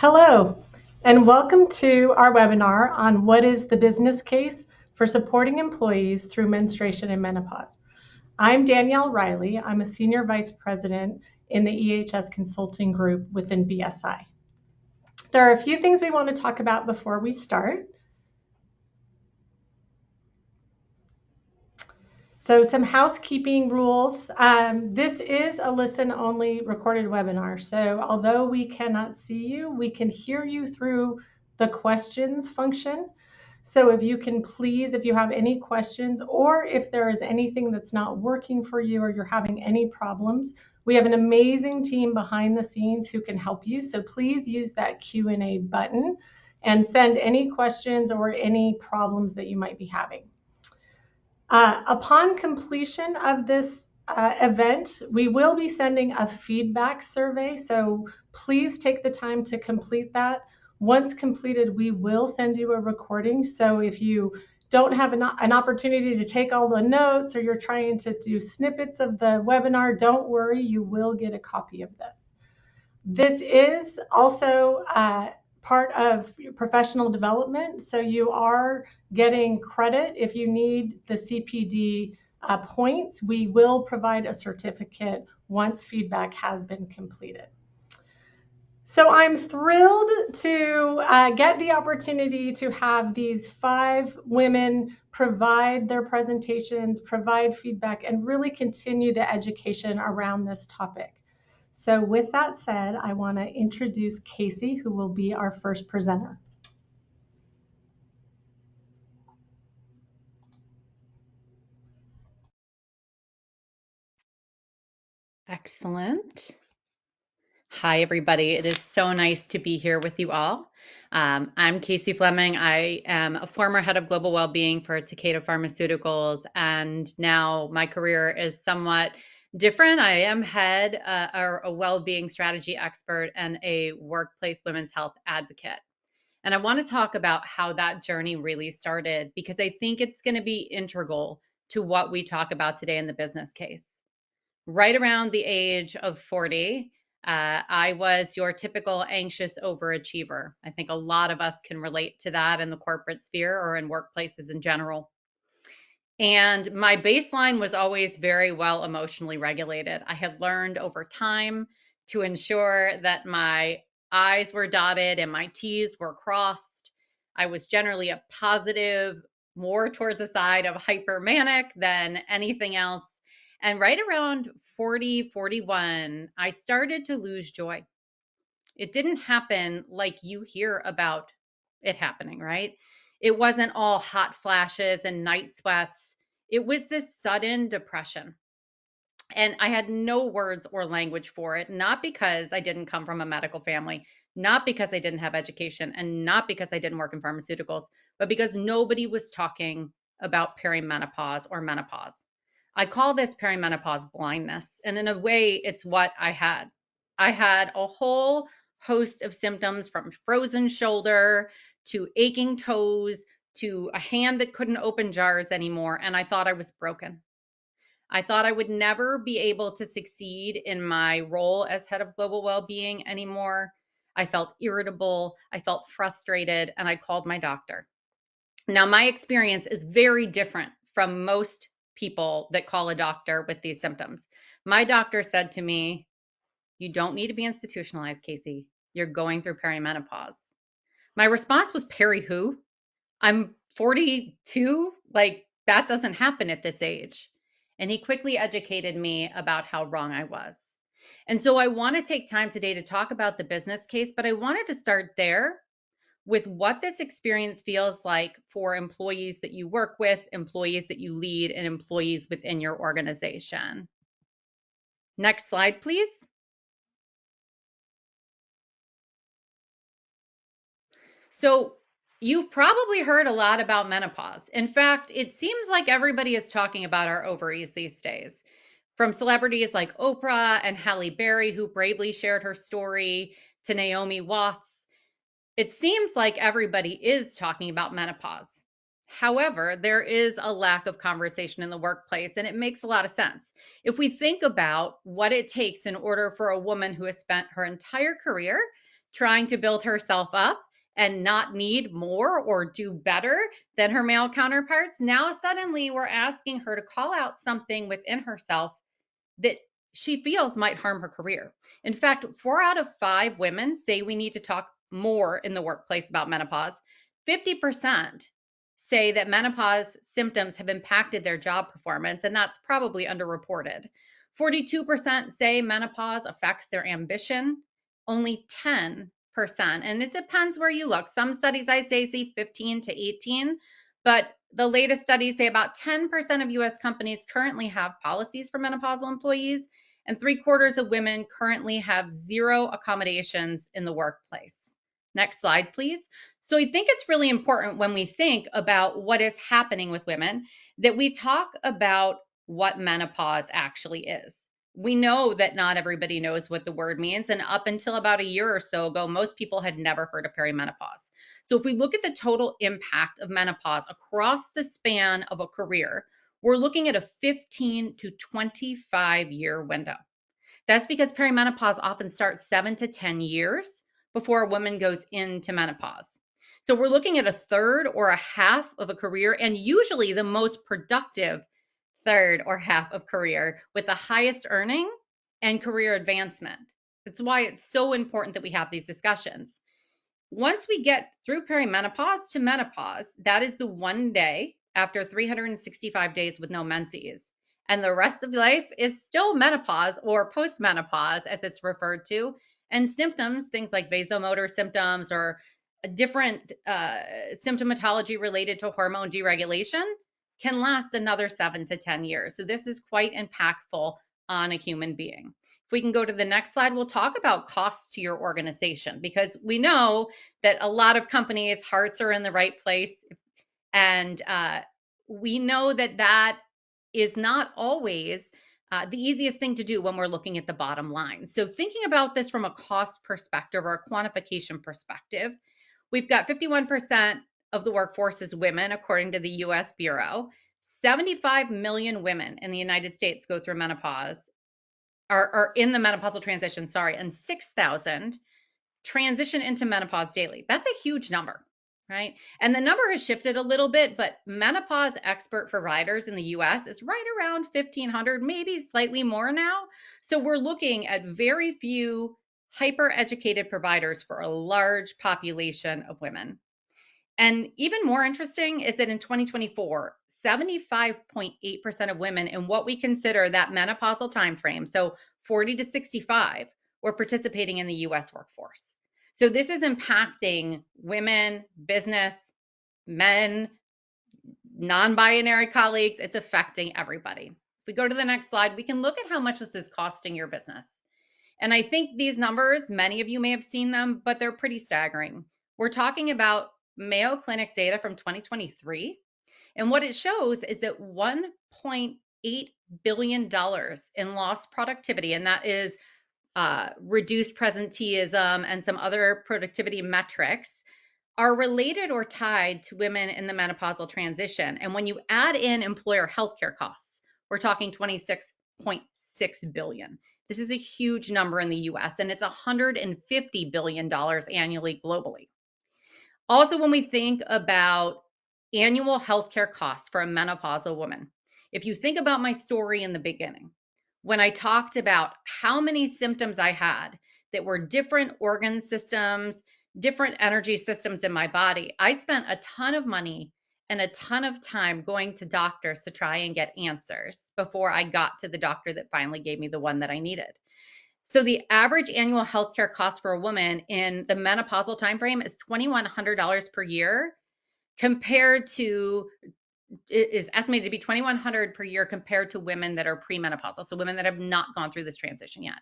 Hello, and welcome to our webinar on what is the business case for supporting employees through menstruation and menopause. I'm Danielle Riley. I'm a Senior Vice President in the EHS Consulting Group within BSI. There are a few things we want to talk about before we start. So some housekeeping rules. This is a listen-only recorded webinar. So although we cannot see you, we can hear you through the questions function. So if you can please, if you have any questions or if there is anything that's not working for you or you're having any problems, we have an amazing team behind the scenes who can help you. So please use that Q&A button and send any questions or any problems that you might be having. Upon completion of this event, we will be sending a feedback survey, so please take the time to complete that. Once completed, we will send you a recording, so if you don't have an opportunity to take all the notes or you're trying to do snippets of the webinar, don't worry, you will get a copy of this. This is also part of professional development, so you are getting credit if you need the CPD points. We will provide a certificate once feedback has been completed. So I'm thrilled to get the opportunity to have these 5 women provide their presentations, provide feedback, and really continue the education around this topic. So with that said, I want to introduce Casey, who will be our first presenter. Excellent. Hi, everybody. It is so nice to be here with you all. I'm Casey Fleming. I am a former head of global well-being for Takeda Pharmaceuticals, and now my career is somewhat different. I am head or a well-being strategy expert and a workplace women's health advocate. And I want to talk about how that journey really started, because I think it's going to be integral to what we talk about today in the business case. Right around the age of 40, I was your typical anxious overachiever. I think a lot of us can relate to that in the corporate sphere or in workplaces in general. And my baseline was always very well emotionally regulated. I had learned over time to ensure that my I's were dotted and my T's were crossed. I was generally a positive, more towards the side of hypermanic than anything else. And right around 40, 41, I started to lose joy. It didn't happen like you hear about it happening, right? It wasn't all hot flashes and night sweats. It was this sudden depression. And I had no words or language for it, not because I didn't come from a medical family, not because I didn't have education, and not because I didn't work in pharmaceuticals, but because nobody was talking about perimenopause or menopause. I call this perimenopause blindness. And in a way, it's what I had. I had a whole host of symptoms, from frozen shoulder to aching toes to a hand that couldn't open jars anymore. And I thought I was broken. I thought I would never be able to succeed in my role as head of global well-being anymore. I felt irritable, I felt frustrated, and I called my doctor. Now, my experience is very different from most people that call a doctor with these symptoms. My doctor said to me, "You don't need to be institutionalized, Casey. You're going through perimenopause." My response was, "Peri who? I'm 42. Like, that doesn't happen at this age." And he quickly educated me about how wrong I was. And so I want to take time today to talk about the business case, but I wanted to start there with what this experience feels like for employees that you work with, employees that you lead, and employees within your organization. Next slide, please. So you've probably heard a lot about menopause. In fact, it seems like everybody is talking about our ovaries these days. From celebrities like Oprah and Halle Berry, who bravely shared her story, to Naomi Watts, it seems like everybody is talking about menopause. However, there is a lack of conversation in the workplace, and it makes a lot of sense. If we think about what it takes in order for a woman who has spent her entire career trying to build herself up and not need more or do better than her male counterparts. Now, suddenly, we're asking her to call out something within herself that she feels might harm her career. In fact, 4 out of 5 women say we need to talk more in the workplace about menopause. 50% say that menopause symptoms have impacted their job performance, and that's probably underreported. 42% say menopause affects their ambition. Only 10%, and it depends where you look. Some studies I say 15 to 18, but the latest studies say about 10% of US companies currently have policies for menopausal employees, and 3/4 of women currently have zero accommodations in the workplace. Next slide, please. So I think it's really important when we think about what is happening with women that we talk about what menopause actually is. We know that not everybody knows what the word means, and up until about a year or so ago, most people had never heard of perimenopause. So if we look at the total impact of menopause across the span of a career, we're looking at a 15 to 25-year window. That's because perimenopause often starts 7 to 10 years before a woman goes into menopause. So we're looking at a third or a half of a career, and usually the most productive third or half of career with the highest earning and career advancement. That's why it's so important that we have these discussions. Once we get through perimenopause to menopause, that is the one day after 365 days with no menses. And the rest of life is still menopause or postmenopause, as it's referred to. And symptoms, things like vasomotor symptoms or a different symptomatology related to hormone deregulation, can last another 7 to 10 years. So this is quite impactful on a human being. If we can go to the next slide, we'll talk about costs to your organization, because we know that a lot of companies' hearts are in the right place. And we know that that is not always the easiest thing to do when we're looking at the bottom line. So thinking about this from a cost perspective or a quantification perspective, we've got 51% of the workforce is women, according to the US Bureau. 75 million women in the United States go through menopause, are in the menopausal transition, and 6,000 transition into menopause daily. That's a huge number, right? And the number has shifted a little bit, but menopause expert providers in the US is right around 1,500, maybe slightly more now. So we're looking at very few hyper educated providers for a large population of women. And even more interesting is that in 2024, 75.8% of women in what we consider that menopausal timeframe, so 40 to 65, were participating in the US workforce. So this is impacting women, business, men, non-binary colleagues. It's affecting everybody. If we go to the next slide, we can look at how much this is costing your business. And I think these numbers, many of you may have seen them, but they're pretty staggering. We're talking about Mayo Clinic data from 2023. And what it shows is that $1.8 billion in lost productivity, and that is reduced presenteeism and some other productivity metrics, are related or tied to women in the menopausal transition. And when you add in employer healthcare costs, we're talking 26.6 billion. This is a huge number in the US, and it's $150 billion annually globally. Also, when we think about annual healthcare costs for a menopausal woman, if you think about my story in the beginning, when I talked about how many symptoms I had that were different organ systems, different energy systems in my body, I spent a ton of money and a ton of time going to doctors to try and get answers before I got to the doctor that finally gave me the one that I needed. So the average annual healthcare cost for a woman in the menopausal timeframe is $2,100 per year, compared to, it is estimated to be $2,100 per year compared to women that are premenopausal, so women that have not gone through this transition yet.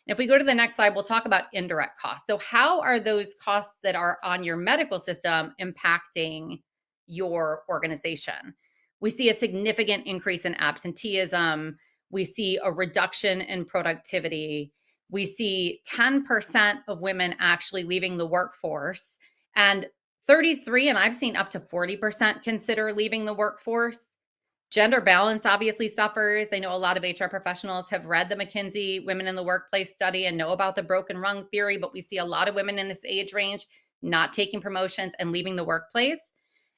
And if we go to the next slide, we'll talk about indirect costs. So how are those costs that are on your medical system impacting your organization? We see a significant increase in absenteeism. We see a reduction in productivity. We see 10% of women actually leaving the workforce, and 33, and I've seen up to 40% consider leaving the workforce. Gender balance obviously suffers. I know a lot of HR professionals have read the McKinsey Women in the Workplace study and know about the broken rung theory, but we see a lot of women in this age range not taking promotions and leaving the workplace.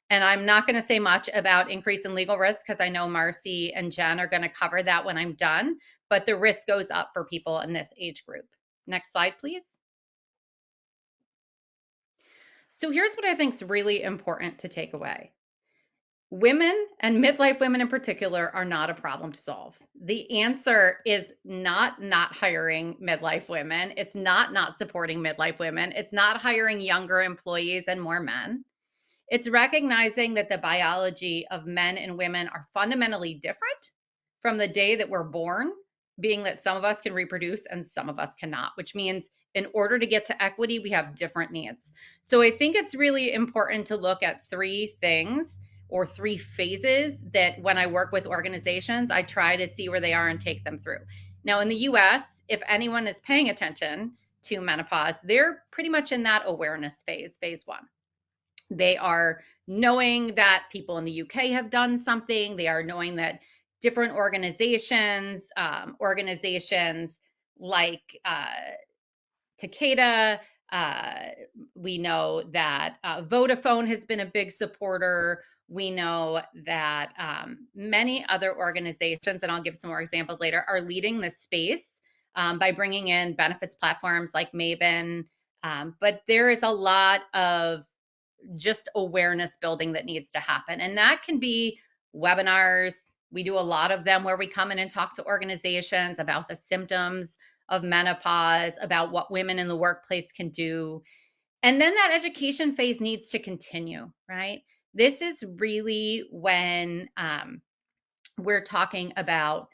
And I'm not going to say much about increase in legal risk because I know Marcy and Jen are going to cover that when I'm done, but the risk goes up for people in this age group. Next slide, please. So here's what I think is really important to take away. Women, and midlife women in particular, are not a problem to solve. The answer is not hiring midlife women. It's not supporting midlife women. It's not hiring younger employees and more men. It's recognizing that the biology of men and women are fundamentally different from the day that we're born, being that some of us can reproduce and some of us cannot, which means in order to get to equity, we have different needs. So I think it's really important to look at three things or three phases that when I work with organizations, I try to see where they are and take them through. Now, in the US, if anyone is paying attention to menopause, they're pretty much in that awareness phase, phase one. They are knowing that people in the UK have done something. They are knowing that different organizations like Takeda, uh, we know that Vodafone has been a big supporter. We know that many other organizations, and I'll give some more examples later, are leading the space by bringing in benefits platforms like Maven. But there is a lot of just awareness building that needs to happen. And that can be webinars. We do a lot of them where we come in and talk to organizations about the symptoms of menopause, about what women in the workplace can do. And then that education phase needs to continue, right? This is really when we're talking about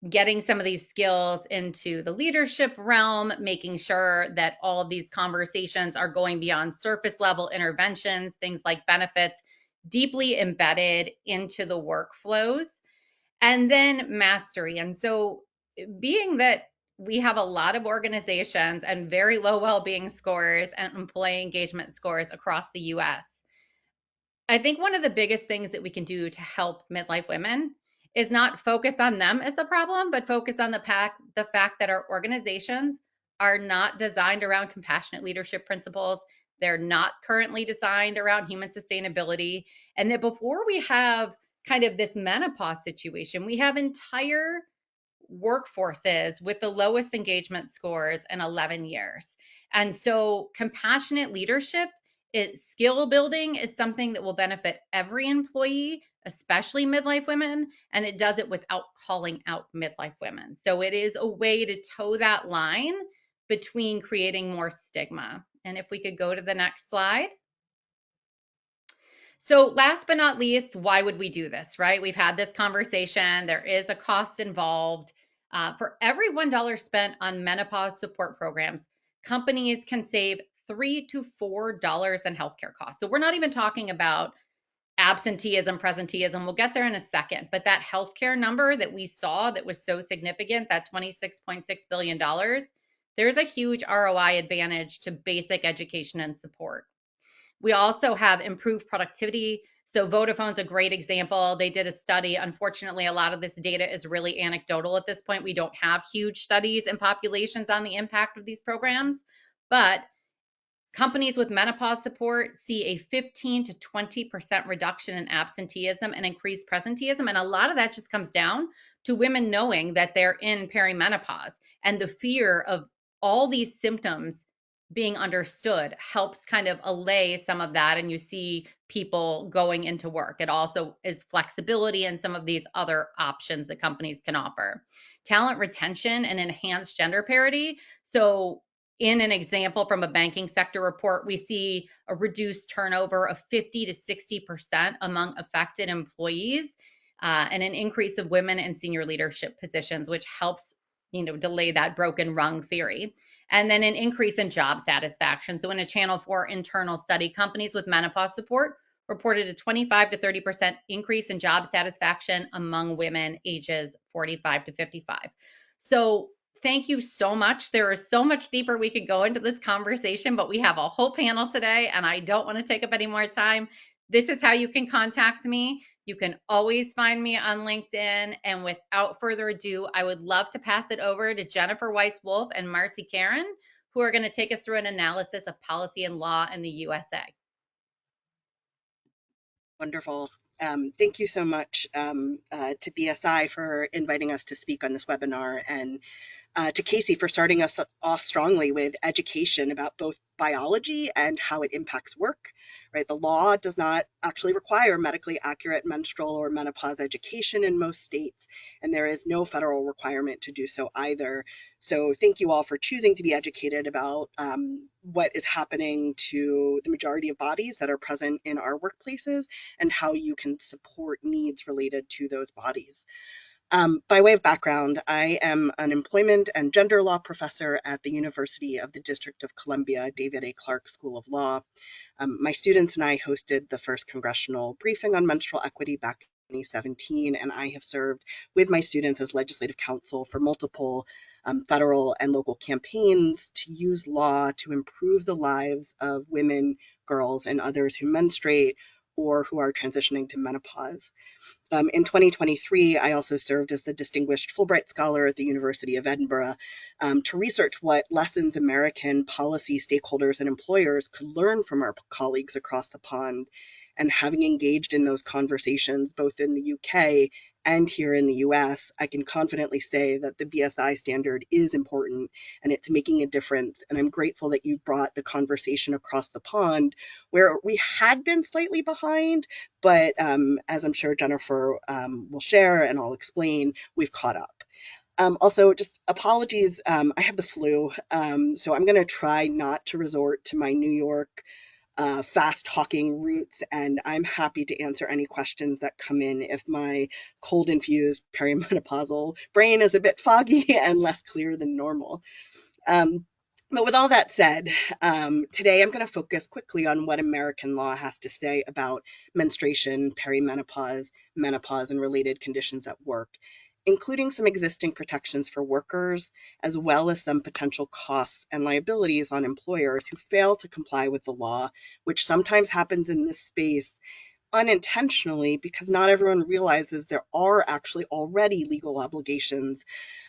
getting some of these skills into the leadership realm, making sure that all of these conversations are going beyond surface level interventions, things like benefits, deeply embedded into the workflows, and then mastery. And so, being that we have a lot of organizations and very low well-being scores and employee engagement scores across the US, I think one of the biggest things that we can do to help midlife women is not focus on them as a problem, but focus on the fact that our organizations are not designed around compassionate leadership principles. They're not currently designed around human sustainability. And that before we have kind of this menopause situation, we have entire workforces with the lowest engagement scores in 11 years. And so compassionate leadership, skill building is something that will benefit every employee, especially midlife women, and it does it without calling out midlife women. So it is a way to toe that line between creating more stigma. And if we could go to the next slide. So last but not least, why would we do this, right? We've had this conversation. There is a cost involved. For every $1 spent on menopause support programs, companies can save $3 to $4 in healthcare costs. So we're not even talking about absenteeism, presenteeism. We'll get there in a second. But that healthcare number that we saw that was so significant, that $26.6 billion, there's a huge ROI advantage to basic education and support. We also have improved productivity. So Vodafone's a great example. They did a study. Unfortunately, a lot of this data is really anecdotal at this point. We don't have huge studies in populations on the impact of these programs, but companies with menopause support see a 15 to 20% reduction in absenteeism and increased presenteeism. And a lot of that just comes down to women knowing that they're in perimenopause, and the fear of all these symptoms being understood helps kind of allay some of that. And you see people going into work. It also is flexibility and some of these other options that companies can offer. Talent retention and enhanced gender parity. So in an example from a banking sector report, we see a reduced turnover of 50 to 60% among affected employees, and an increase of women in senior leadership positions, which helps, delay that broken rung theory. And then an increase in job satisfaction. So in a Channel 4 internal study, companies with menopause support reported a 25 to 30% increase in job satisfaction among women ages 45 to 55. So thank you so much. There is so much deeper we could go into this conversation, but we have a whole panel today and I don't want to take up any more time. This is how you can contact me. You can always find me on LinkedIn. And without further ado, I would love to pass it over to Jennifer Weiss Wolf and Marcy Karen, who are going to take us through an analysis of policy and law in the USA. Wonderful. Thank you so much to BSI for inviting us to speak on this webinar, and to Casey for starting us off strongly with education about both biology and how it impacts work, right? The law does not actually require medically accurate menstrual or menopause education in most states, and there is no federal requirement to do so either. So thank you all for choosing to be educated about what is happening to the majority of bodies that are present in our workplaces and how you can support needs related to those bodies. By way of background, I am an employment and gender law professor at the University of the District of Columbia David A. Clark School of Law. My students and I hosted the first congressional briefing on menstrual equity back in 2017, and I have served with my students as legislative counsel for multiple federal and local campaigns to use law to improve the lives of women, girls, and others who menstruate or who are transitioning to menopause. In 2023, I also served as the Distinguished Fulbright Scholar at the University of Edinburgh to research what lessons American policy stakeholders and employers could learn from our colleagues across the pond. And having engaged in those conversations both in the UK and here in the US, I can confidently say that the BSI standard is important and it's making a difference. And I'm grateful that you brought the conversation across the pond where we had been slightly behind, but as I'm sure Jennifer will share and I'll explain, we've caught up. Also, just apologies, I have the flu, so I'm going to try not to resort to my New York fast talking roots, and I'm happy to answer any questions that come in if my cold infused perimenopausal brain is a bit foggy and less clear than normal. Um, but with all that said, today I'm going to focus quickly on what American law has to say about menstruation, perimenopause, menopause, and related conditions at work, including some existing protections for workers, as well as some potential costs and liabilities on employers who fail to comply with the law, which sometimes happens in this space unintentionally because not everyone realizes there are actually already legal obligations.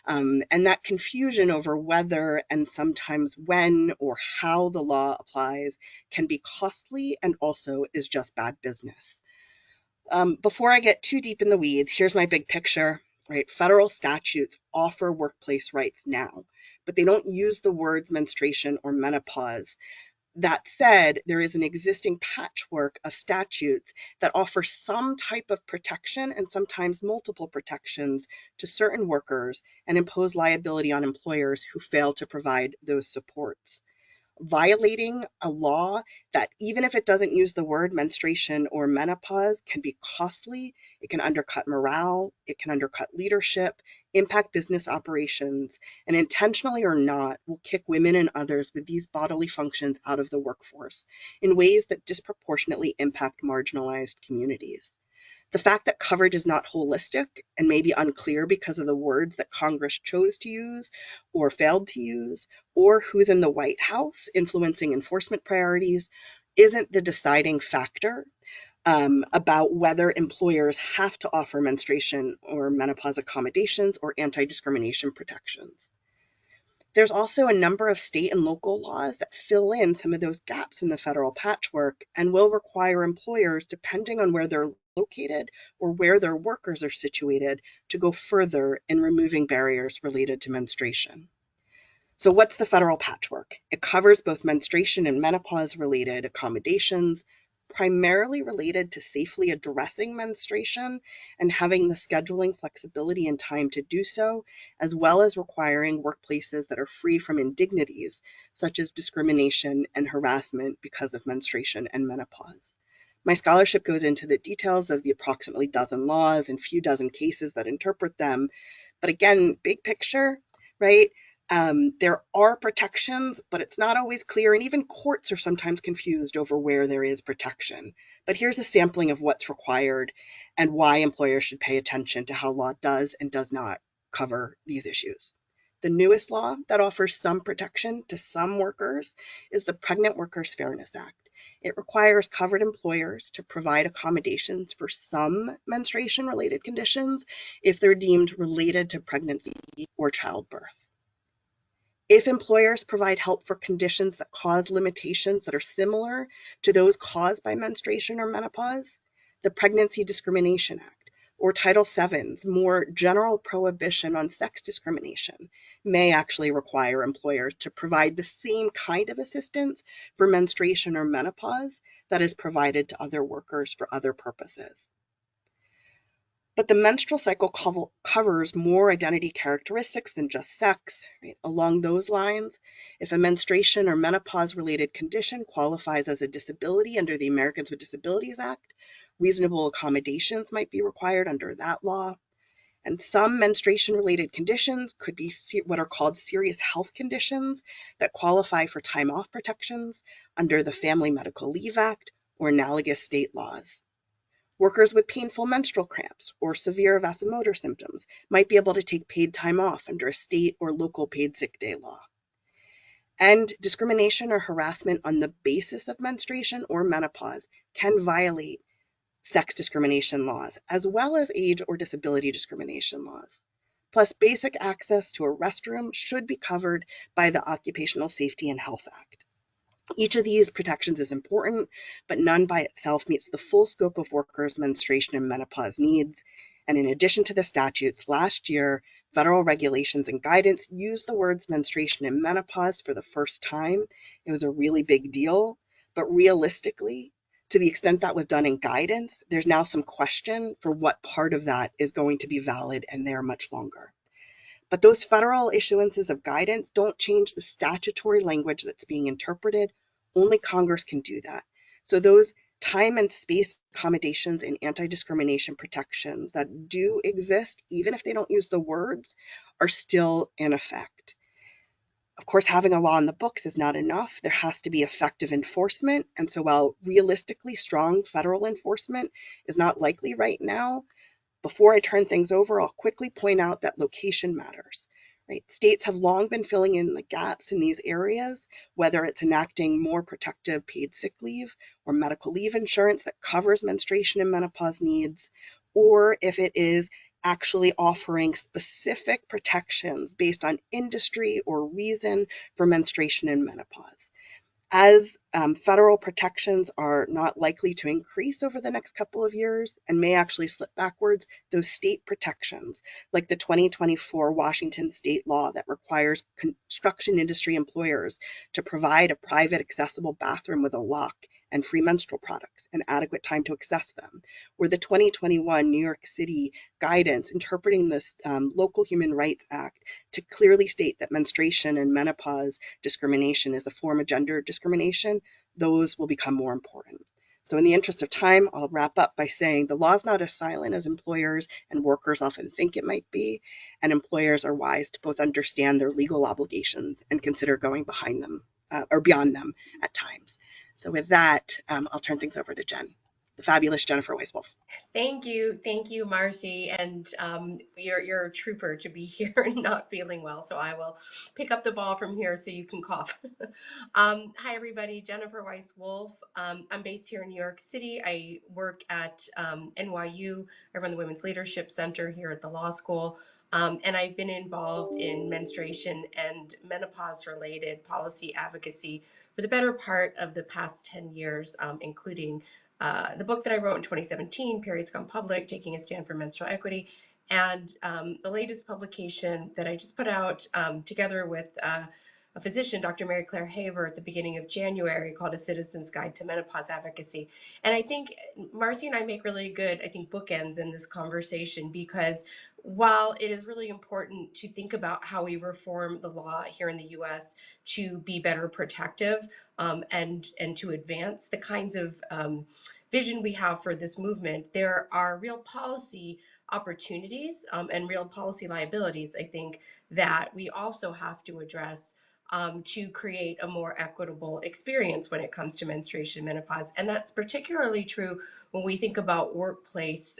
And that confusion over whether and sometimes when or how the law applies can be costly and also is just bad business. Before I get too deep in the weeds, here's my big picture, right? Federal statutes offer workplace rights now, but they don't use the words menstruation or menopause. That said, there is an existing patchwork of statutes that offer some type of protection and sometimes multiple protections to certain workers and impose liability on employers who fail to provide those supports. Violating a law that, even if it doesn't use the word menstruation or menopause, can be costly. It can undercut morale, it can undercut leadership, impact business operations, and intentionally or not, will kick women and others with these bodily functions out of the workforce in ways that disproportionately impact marginalized communities. The fact that coverage is not holistic and may be unclear because of the words that Congress chose to use or failed to use, or who's in the White House influencing enforcement priorities, isn't the deciding factor about whether employers have to offer menstruation or menopause accommodations or anti-discrimination protections. There's also a number of state and local laws that fill in some of those gaps in the federal patchwork and will require employers, depending on where they're located or where their workers are situated, to go further in removing barriers related to menstruation. So what's the federal patchwork? It covers both menstruation and menopause-related accommodations, primarily related to safely addressing menstruation and having the scheduling flexibility and time to do so, as well as requiring workplaces that are free from indignities, such as discrimination and harassment because of menstruation and menopause. My scholarship goes into the details of the approximately dozen laws and few dozen cases that interpret them. But again, big picture, right? There are protections, but it's not always clear, and even courts are sometimes confused over where there is protection. But here's a sampling of what's required and why employers should pay attention to how law does and does not cover these issues. The newest law that offers some protection to some workers is the Pregnant Workers Fairness Act. It requires covered employers to provide accommodations for some menstruation-related conditions if they're deemed related to pregnancy or childbirth. If employers provide help for conditions that cause limitations that are similar to those caused by menstruation or menopause, the Pregnancy Discrimination Act or Title VII's more general prohibition on sex discrimination may actually require employers to provide the same kind of assistance for menstruation or menopause that is provided to other workers for other purposes. But the menstrual cycle covers more identity characteristics than just sex. Right? Along those lines, if a menstruation or menopause-related condition qualifies as a disability under the Americans with Disabilities Act, reasonable accommodations might be required under that law. And some menstruation-related conditions could be what are called serious health conditions that qualify for time-off protections under the Family Medical Leave Act or analogous state laws. Workers with painful menstrual cramps or severe vasomotor symptoms might be able to take paid time off under a state or local paid sick day law. And discrimination or harassment on the basis of menstruation or menopause can violate sex discrimination laws, as well as age or disability discrimination laws. Plus, basic access to a restroom should be covered by the Occupational Safety and Health Act. Each of these protections is important, but none by itself meets the full scope of workers' menstruation and menopause needs. And in addition to the statutes, last year, federal regulations and guidance used the words menstruation and menopause for the first time. It was a really big deal, but realistically, to the extent that was done in guidance, there's now some question for what part of that is going to be valid and there much longer. But those federal issuances of guidance don't change the statutory language that's being interpreted. Only Congress can do that. So those time and space accommodations and anti-discrimination protections that do exist, even if they don't use the words, are still in effect. Of course, having a law in the books is not enough. There has to be effective enforcement. And so while realistically strong federal enforcement is not likely right now, before I turn things over, I'll quickly point out that location matters. Right? States have long been filling in the gaps in these areas, whether it's enacting more protective paid sick leave or medical leave insurance that covers menstruation and menopause needs, or if it is actually offering specific protections based on industry or reason for menstruation and menopause. As federal protections are not likely to increase over the next couple of years and may actually slip backwards, those state protections, like the 2024 Washington state law that requires construction industry employers to provide a private accessible bathroom with a lock and free menstrual products and adequate time to access them, or the 2021 New York City guidance interpreting this Local Human Rights Act to clearly state that menstruation and menopause discrimination is a form of gender discrimination, those will become more important. So in the interest of time, I'll wrap up by saying the law is not as silent as employers and workers often think it might be, and employers are wise to both understand their legal obligations and consider going behind them or beyond them at times. So with that, I'll turn things over to Jen, the fabulous Jennifer Weiswolf. Thank you, Marcy, and you're a trooper to be here and not feeling well, so I will pick up the ball from here so you can cough. Hi, everybody, Jennifer Weiss Wolf. I'm based here in New York City. I work at NYU. I run the Women's Leadership Center here at the law school, and I've been involved in menstruation and menopause-related policy advocacy for the better part of the past 10 years, including the book that I wrote in 2017, Periods Gone Public, Taking a Stand for Menstrual Equity, and the latest publication that I just put out together with a physician, Dr. Mary Claire Haver, at the beginning of January, called A Citizen's Guide to Menopause Advocacy. And I think Marcy and I make really good, bookends in this conversation, because while it is really important to think about how we reform the law here in the U.S. to be better protective and to advance the kinds of vision we have for this movement, there are real policy opportunities and real policy liabilities, I think, that we also have to address to create a more equitable experience when it comes to menstruation and menopause. And that's particularly true when we think about workplace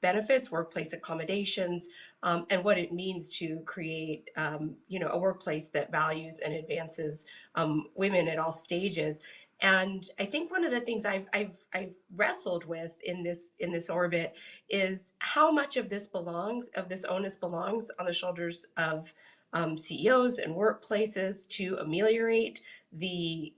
benefits, workplace accommodations, and what it means to create, a workplace that values and advances women at all stages. And I think one of the things I've wrestled with in this orbit is how much of this onus belongs on the shoulders of CEOs and workplaces to ameliorate the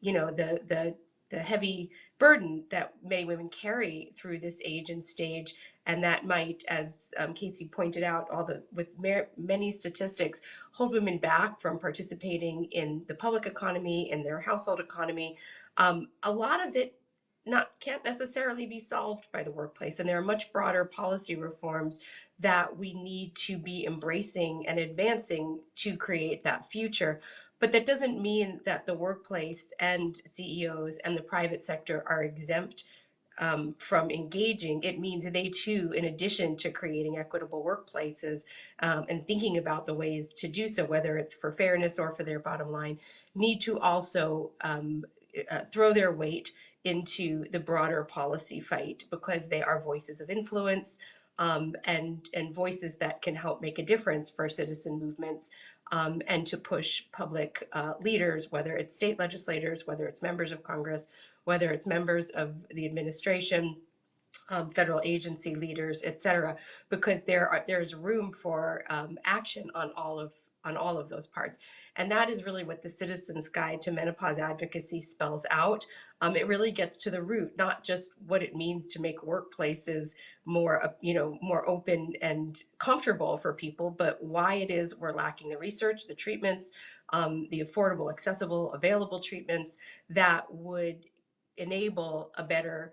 heavy burden that many women carry through this age and stage, and that might, as Casey pointed out, many statistics hold women back from participating in the public economy, in their household economy. A lot of it not can't necessarily be solved by the workplace, and there are much broader policy reforms that we need to be embracing and advancing to create that future. But that doesn't mean that the workplace and CEOs and the private sector are exempt from engaging. It means they too, in addition to creating equitable workplaces and thinking about the ways to do so, whether it's for fairness or for their bottom line, need to also throw their weight into the broader policy fight, because they are voices of influence, and voices that can help make a difference for citizen movements, and to push public leaders, whether it's state legislators, whether it's members of Congress, whether it's members of the administration, federal agency leaders, et cetera, because there's room for action on all of those parts. And that is really what the Citizens Guide to Menopause Advocacy spells out. It really gets to the root, not just what it means to make workplaces more open and comfortable for people, but why it is we're lacking the research, the treatments, the affordable, accessible, available treatments that would enable a better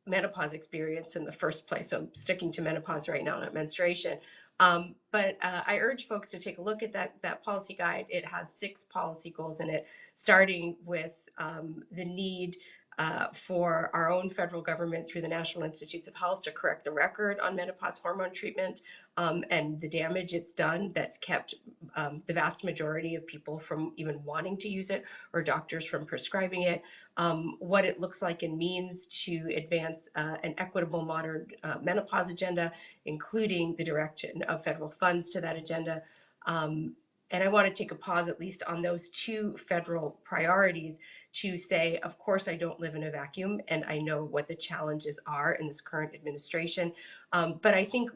menopause experience in the first place. So I'm sticking to menopause right now, not menstruation. But I urge folks to take a look at that policy guide. It has 6 policy goals in it, starting with the need for our own federal government through the National Institutes of Health to correct the record on menopause hormone treatment, and the damage it's done that's kept the vast majority of people from even wanting to use it, or doctors from prescribing it. What it looks like and means to advance an equitable modern menopause agenda, including the direction of federal funds to that agenda. And I want to take a pause, at least on those 2 federal priorities, to say, of course, I don't live in a vacuum, and I know what the challenges are in this current administration. But I think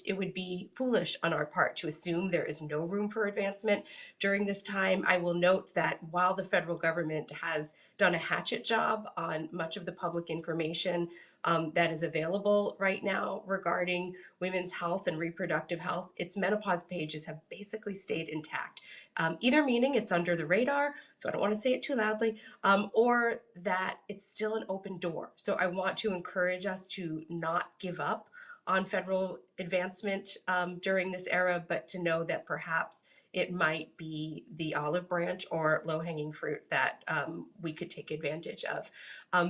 it would be foolish on our part to assume there is no room for advancement during this time. I will note that while the federal government has done a hatchet job on much of the public information that is available right now regarding women's health and reproductive health, its menopause pages have basically stayed intact. Either meaning it's under the radar, so I don't want to say it too loudly, or that it's still an open door. So I want to encourage us to not give up on federal advancement during this era, but to know that perhaps it might be the olive branch or low-hanging fruit that we could take advantage of.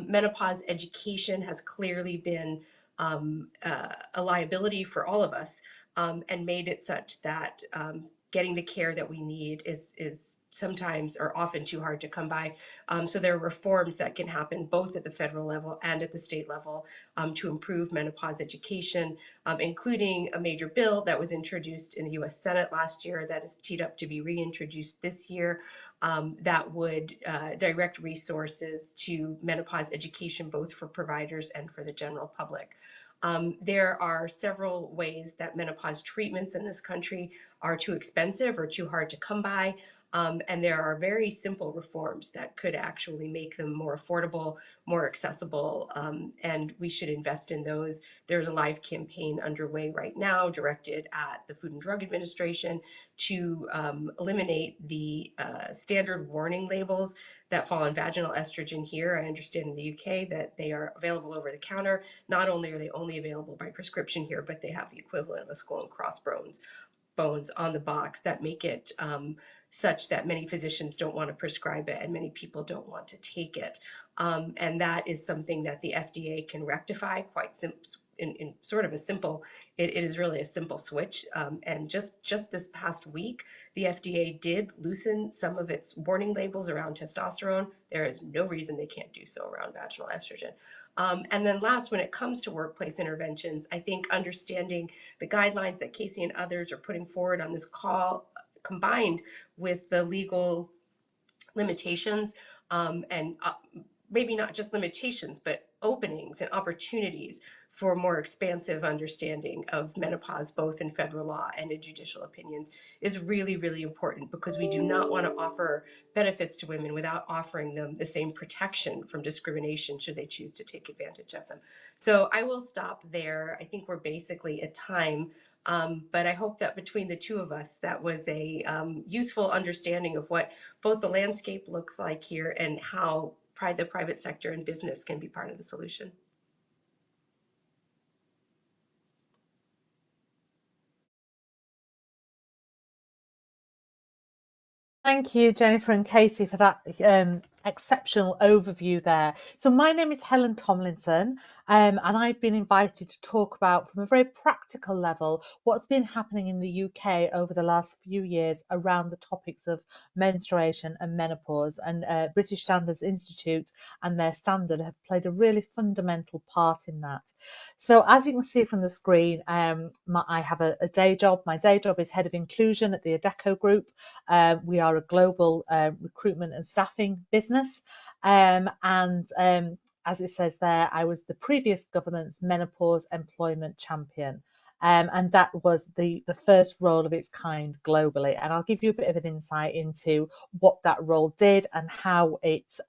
Menopause education has clearly been a liability for all of us, and made it such that getting the care that we need is sometimes or often too hard to come by. So there are reforms that can happen both at the federal level and at the state level to improve menopause education, including a major bill that was introduced in the U.S. Senate last year that is teed up to be reintroduced this year, that would direct resources to menopause education, both for providers and for the general public. There are several ways that menopause treatments in this country are too expensive or too hard to come by. And there are very simple reforms that could actually make them more affordable, more accessible, and we should invest in those. There's a live campaign underway right now directed at the Food and Drug Administration to eliminate the standard warning labels that fall on vaginal estrogen here. I understand in the UK that they are available over the counter. Not only are they only available by prescription here, but they have the equivalent of a skull and crossbones on the box that make it such that many physicians don't want to prescribe it and many people don't want to take it. And that is something that the FDA can rectify in sort of a simple, it is really a simple switch. And just this past week, the FDA did loosen some of its warning labels around testosterone. There is no reason they can't do so around vaginal estrogen. And then last, when it comes to workplace interventions, I think understanding the guidelines that Casey and others are putting forward on this call, combined with the legal limitations, and maybe not just limitations, but openings and opportunities for more expansive understanding of menopause, both in federal law and in judicial opinions, is really, really important, because we do not want to offer benefits to women without offering them the same protection from discrimination should they choose to take advantage of them. So I will stop there. I think we're basically at time. But I hope that between the two of us, that was a useful understanding of what both the landscape looks like here and how the private sector and business can be part of the solution. Thank you, Jennifer and Casey, for that exceptional overview there. So my name is Helen Tomlinson, and I've been invited to talk about, from a very practical level, what's been happening in the UK over the last few years around the topics of menstruation and menopause. And British Standards Institute and their standard have played a really fundamental part in that. So as you can see from the screen, I have a day job. My day job is Head of Inclusion at the Adecco Group. We are a global recruitment and staffing business. As it says there, I was the previous government's menopause employment champion. And that was the first role of its kind globally. And I'll give you a bit of an insight into what that role did and how it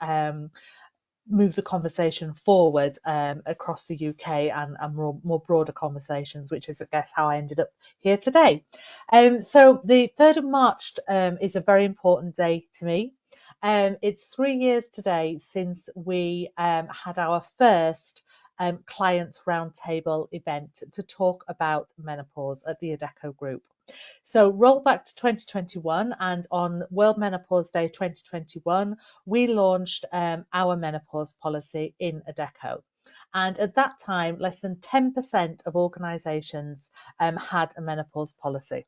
moves the conversation forward across the UK and more broader conversations, which is, I guess, how I ended up here today. So the 3rd of March is a very important day to me. It's 3 years today since we had our first client roundtable event to talk about menopause at the Adecco Group. So roll back to 2021, and on World Menopause Day 2021, we launched our menopause policy in Adecco. And at that time, less than 10% of organisations had a menopause policy.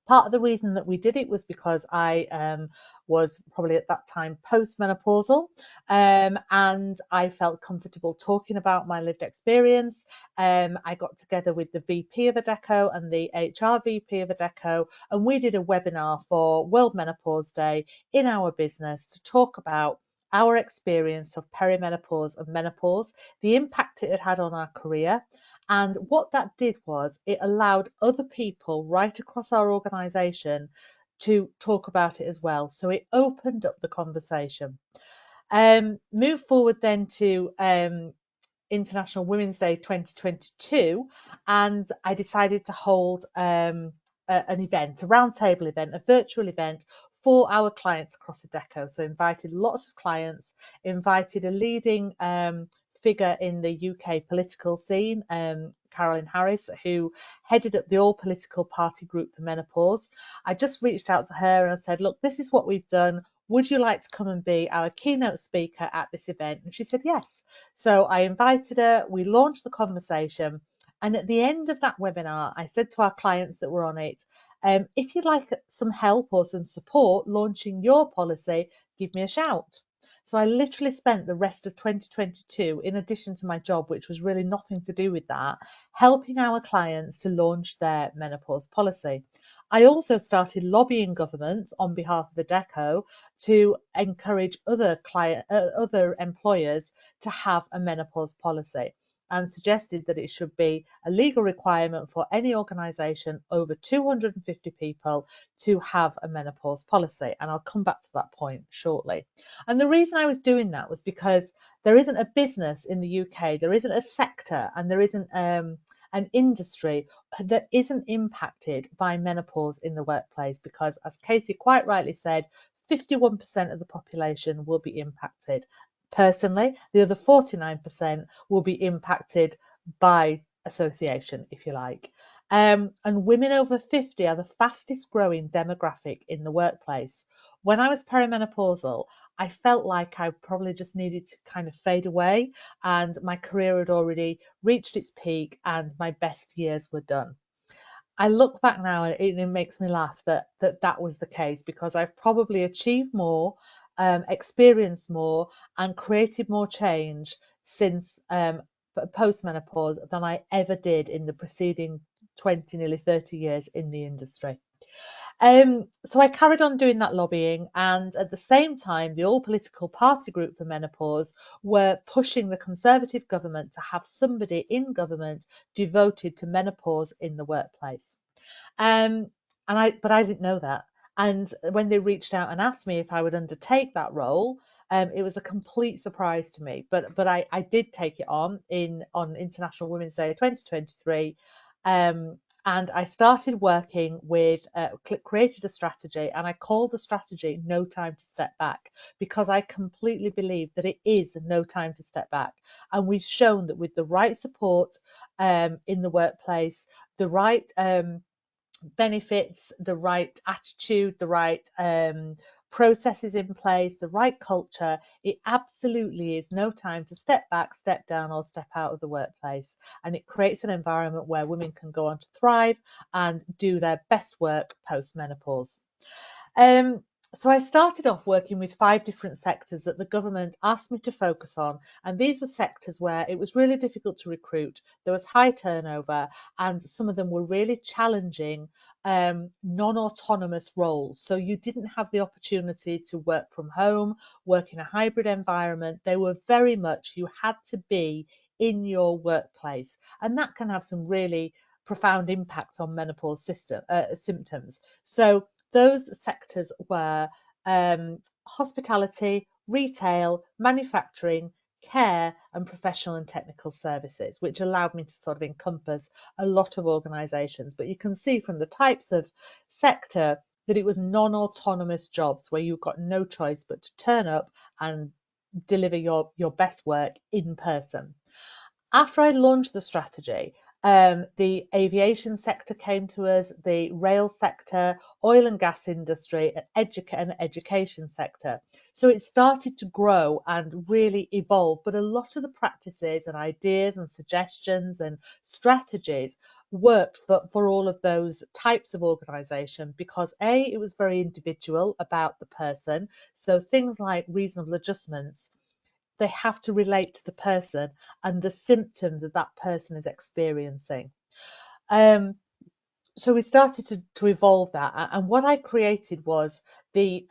Part of the reason that we did it was because I was probably at that time postmenopausal, and I felt comfortable talking about my lived experience. I got together with the VP of Adecco and the HR VP of Adecco, and we did a webinar for World Menopause Day in our business to talk about our experience of perimenopause and menopause, the impact it had had on our career. And what that did was it allowed other people right across our organisation to talk about it as well. So it opened up the conversation. Move forward then to International Women's Day 2022, and I decided to hold an event, a roundtable event, a virtual event for our clients across Adecco. So invited lots of clients, invited a leading figure in the UK political scene, Caroline Harris, who headed up the all political party group for menopause. I just reached out to her and I said, look, this is what we've done. Would you like to come and be our keynote speaker at this event? And she said yes. So I invited her, we launched the conversation. And at the end of that webinar, I said to our clients that were on it, if you'd like some help or some support launching your policy, give me a shout. So I literally spent the rest of 2022, in addition to my job, which was really nothing to do with that, helping our clients to launch their menopause policy. I also started lobbying government on behalf of Adecco to encourage other employers to have a menopause policy, and suggested that it should be a legal requirement for any organisation over 250 people to have a menopause policy. And I'll come back to that point shortly. And the reason I was doing that was because there isn't a business in the UK, there isn't a sector, and there isn't an industry that isn't impacted by menopause in the workplace, because, as Casey quite rightly said, 51% of the population will be impacted. Personally, the other 49% will be impacted by association, if you like. And women over 50 are the fastest growing demographic in the workplace. When I was perimenopausal, I felt like I probably just needed to kind of fade away, and my career had already reached its peak and my best years were done. I look back now and it makes me laugh that was the case, because I've probably achieved more, experienced more, and created more change since post-menopause than I ever did in the preceding 20, nearly 30 years in the industry. So I carried on doing that lobbying, and at the same time, the All Political Party Group for Menopause were pushing the Conservative government to have somebody in government devoted to menopause in the workplace. But I didn't know that. And when they reached out and asked me if I would undertake that role, it was a complete surprise to me. But I did take it on International Women's Day 2023. And I started working with, created a strategy, and I called the strategy No Time to Step Back, because I completely believe that it is no time to step back. And we've shown that with the right support in the workplace, the right benefits, the right attitude, the right processes in place, the right culture, it absolutely is no time to step back, step down, or step out of the workplace. And it creates an environment where women can go on to thrive and do their best work post-menopause. So I started off working with 5 different sectors that the government asked me to focus on, and these were sectors where it was really difficult to recruit, there was high turnover, and some of them were really challenging non-autonomous roles. So you didn't have the opportunity to work from home, work in a hybrid environment. They were very much, you had to be in your workplace, and that can have some really profound impact on menopause symptoms. So those sectors were hospitality, retail, manufacturing, care, and professional and technical services, which allowed me to sort of encompass a lot of organisations. But you can see from the types of sector that it was non-autonomous jobs where you've got no choice but to turn up and deliver your best work in person. After I launched the strategy, the aviation sector came to us, the rail sector, oil and gas industry, and education sector. So it started to grow and really evolve. But a lot of the practices and ideas and suggestions and strategies worked for all of those types of organisation, because it was very individual about the person. So things like reasonable adjustments, they have to relate to the person and the symptom that that person is experiencing. So we started to evolve that, and what I created was the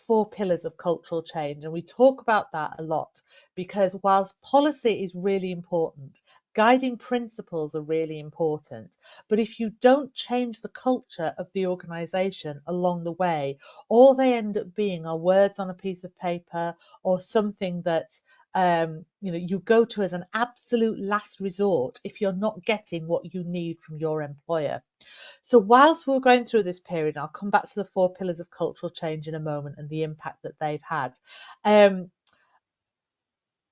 4 pillars of cultural change, and we talk about that a lot, because whilst policy is really important, guiding principles are really important, but if you don't change the culture of the organisation along the way, all they end up being are words on a piece of paper, or something that you go to as an absolute last resort if you're not getting what you need from your employer. So whilst we're going through this period, I'll come back to the 4 pillars of cultural change in a moment and the impact that they've had.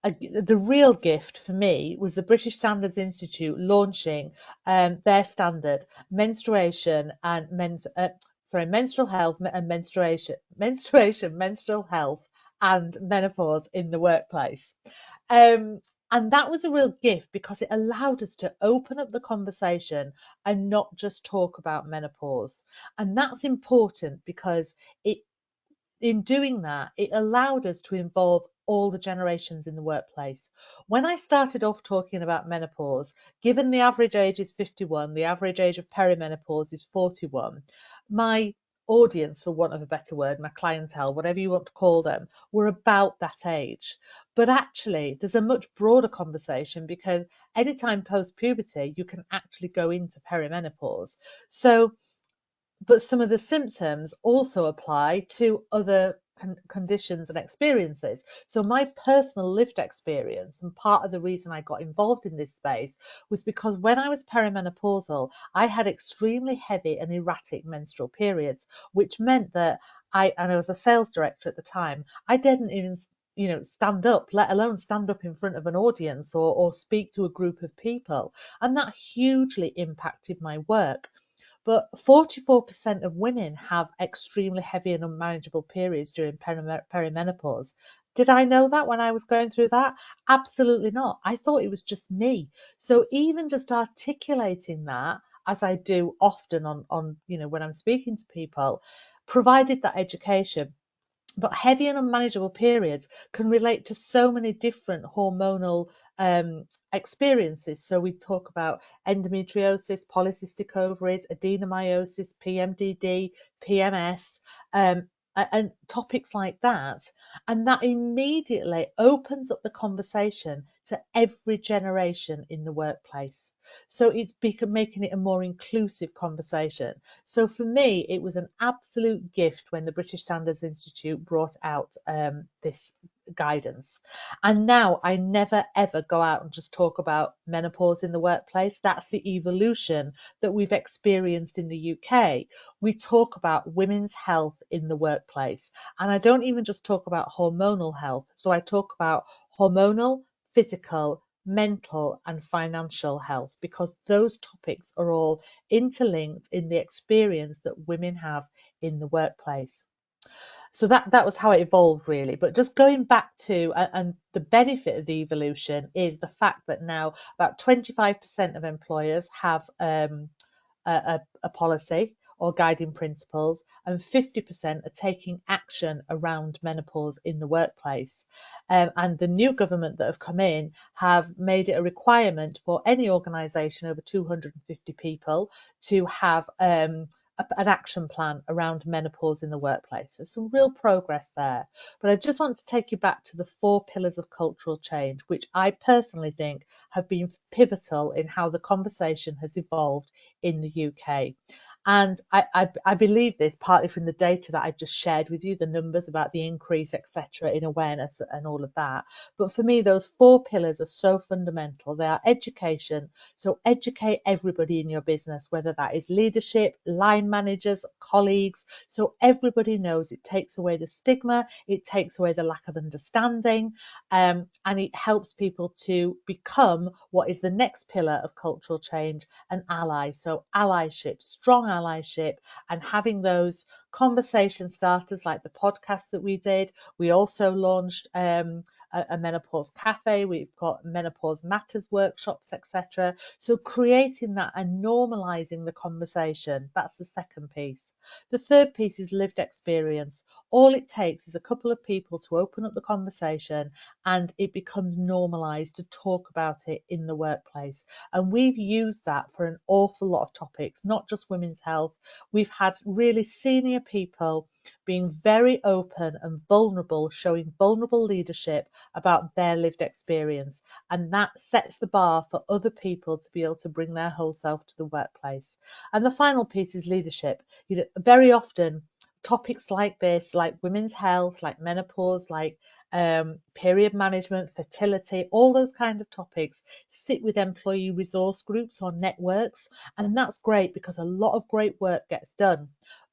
The real gift for me was the British Standards Institute launching their standard, menstruation and menstrual health and menstrual health and menopause in the workplace. And that was a real gift, because it allowed us to open up the conversation and not just talk about menopause. And that's important because in doing that, it allowed us to involve all the generations in the workplace. When I started off talking about menopause, given the average age is 51, the average age of perimenopause is 41, my audience, for want of a better word, my clientele, whatever you want to call them, were about that age. But actually, there's a much broader conversation, because anytime post-puberty, you can actually go into perimenopause. But some of the symptoms also apply to other conditions and experiences. So my personal lived experience, and part of the reason I got involved in this space, was because when I was perimenopausal, I had extremely heavy and erratic menstrual periods, which meant that and I was a sales director at the time, I didn't even stand up, let alone stand up in front of an audience or speak to a group of people. And that hugely impacted my work. But 44% of women have extremely heavy and unmanageable periods during perimenopause. Did I know that when I was going through that? Absolutely not. I thought it was just me. So even just articulating that, as I do often on when I'm speaking to people, provided that education. But heavy and unmanageable periods can relate to so many different hormonal experiences. So we talk about endometriosis, polycystic ovaries, adenomyosis, PMDD, PMS, and topics like that. And that immediately opens up the conversation to every generation in the workplace. So it's making it a more inclusive conversation. So for me, it was an absolute gift when the British Standards Institute brought out this guidance. And now I never ever go out and just talk about menopause in the workplace. That's the evolution that we've experienced in the UK. We talk about women's health in the workplace. And I don't even just talk about hormonal health. So I talk about hormonal, physical, mental, and financial health, because those topics are all interlinked in the experience that women have in the workplace. So that was how it evolved, really. But just going back to, and the benefit of the evolution is the fact that now about 25% of employers have a policy or guiding principles, and 50% are taking action around menopause in the workplace. And the new government that have come in have made it a requirement for any organisation over 250 people to have an action plan around menopause in the workplace. There's some real progress there. But I just want to take you back to the 4 pillars of cultural change, which I personally think have been pivotal in how the conversation has evolved in the UK. And I believe this partly from the data that I've just shared with you, the numbers about the increase, etc., in awareness and all of that. But for me, those 4 pillars are so fundamental. They are education. So educate everybody in your business, whether that is leadership, line managers, colleagues. So everybody knows. It takes away the stigma, it takes away the lack of understanding, and it helps people to become what is the next pillar of cultural change, an ally. So allyship, strong allyship, and having those conversation starters like the podcast that we did. We also launched a menopause cafe. We've got menopause matters workshops, etc. So creating that and normalizing the conversation, that's the second piece. The third piece is lived experience. All it takes is a couple of people to open up the conversation and it becomes normalized to talk about it in the workplace. And we've used that for an awful lot of topics, not just women's health. We've had really senior people being very open and vulnerable, showing vulnerable leadership about their lived experience. And that sets the bar for other people to be able to bring their whole self to the workplace. And the final piece is leadership. Very often, topics like this, like women's health, like menopause, like period management, fertility, all those kind of topics sit with employee resource groups or networks. And that's great because a lot of great work gets done.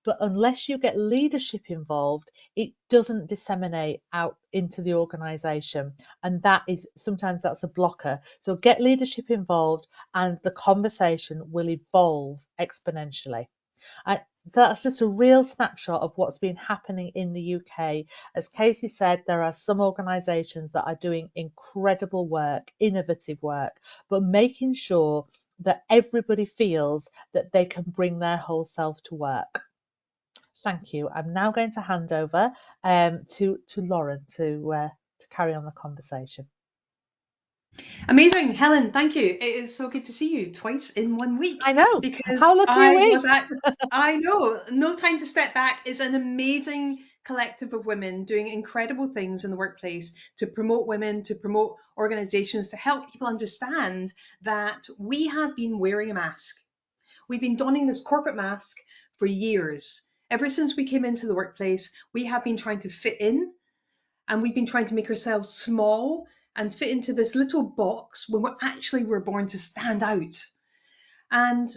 But unless you get leadership involved, it doesn't disseminate out into the organisation. And that is sometimes that's a blocker. So get leadership involved and the conversation will evolve exponentially. So that's just a real snapshot of what's been happening in the UK. As Casey said, there are some organisations that are doing incredible work, innovative work, but making sure that everybody feels that they can bring their whole self to work. Thank you. I'm now going to hand over to Lauren to carry on the conversation. Amazing, Helen. Thank you. It is so good to see you twice in 1 week. I know. Because How lucky are we? I know. No Time to Step Back is an amazing collective of women doing incredible things in the workplace to promote women, to promote organisations, to help people understand that we have been wearing a mask. We've been donning this corporate mask for years. Ever since we came into the workplace, we have been trying to fit in, and we've been trying to make ourselves small and fit into this little box when we're born to stand out. And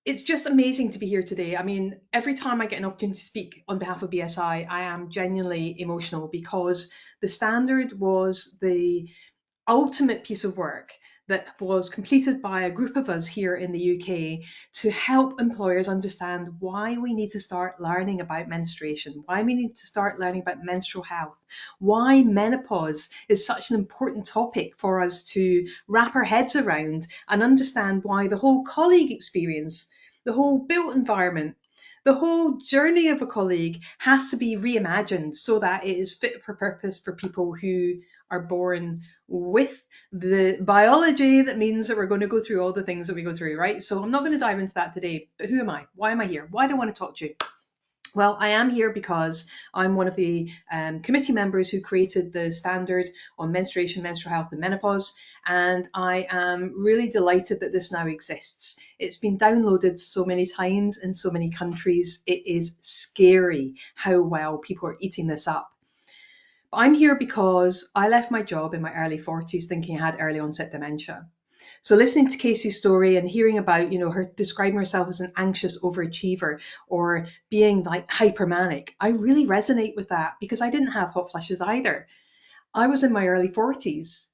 it's just amazing to be here today. I mean, every time I get an opportunity to speak on behalf of BSI, I am genuinely emotional because the standard was the ultimate piece of work that was completed by a group of us here in the UK to help employers understand why we need to start learning about menstruation, why we need to start learning about menstrual health, why menopause is such an important topic for us to wrap our heads around, and understand why the whole colleague experience, the whole built environment, the whole journey of a colleague has to be reimagined so that it is fit for purpose for people who are born with the biology that means that we're going to go through all the things that we go through, right? So I'm not going to dive into that today, but who am I? Why am I here? Why do I want to talk to you? Well, I am here because I'm one of the committee members who created the standard on menstruation, menstrual health and menopause, and I am really delighted that this now exists. It's been downloaded so many times in so many countries. It is scary how well people are eating this up. But I'm here because I left my job in my early 40s thinking I had early onset dementia. So listening to Casey's story and hearing about, her describing herself as an anxious overachiever or being like hypermanic, I really resonate with that because I didn't have hot flushes either. I was in my early 40s.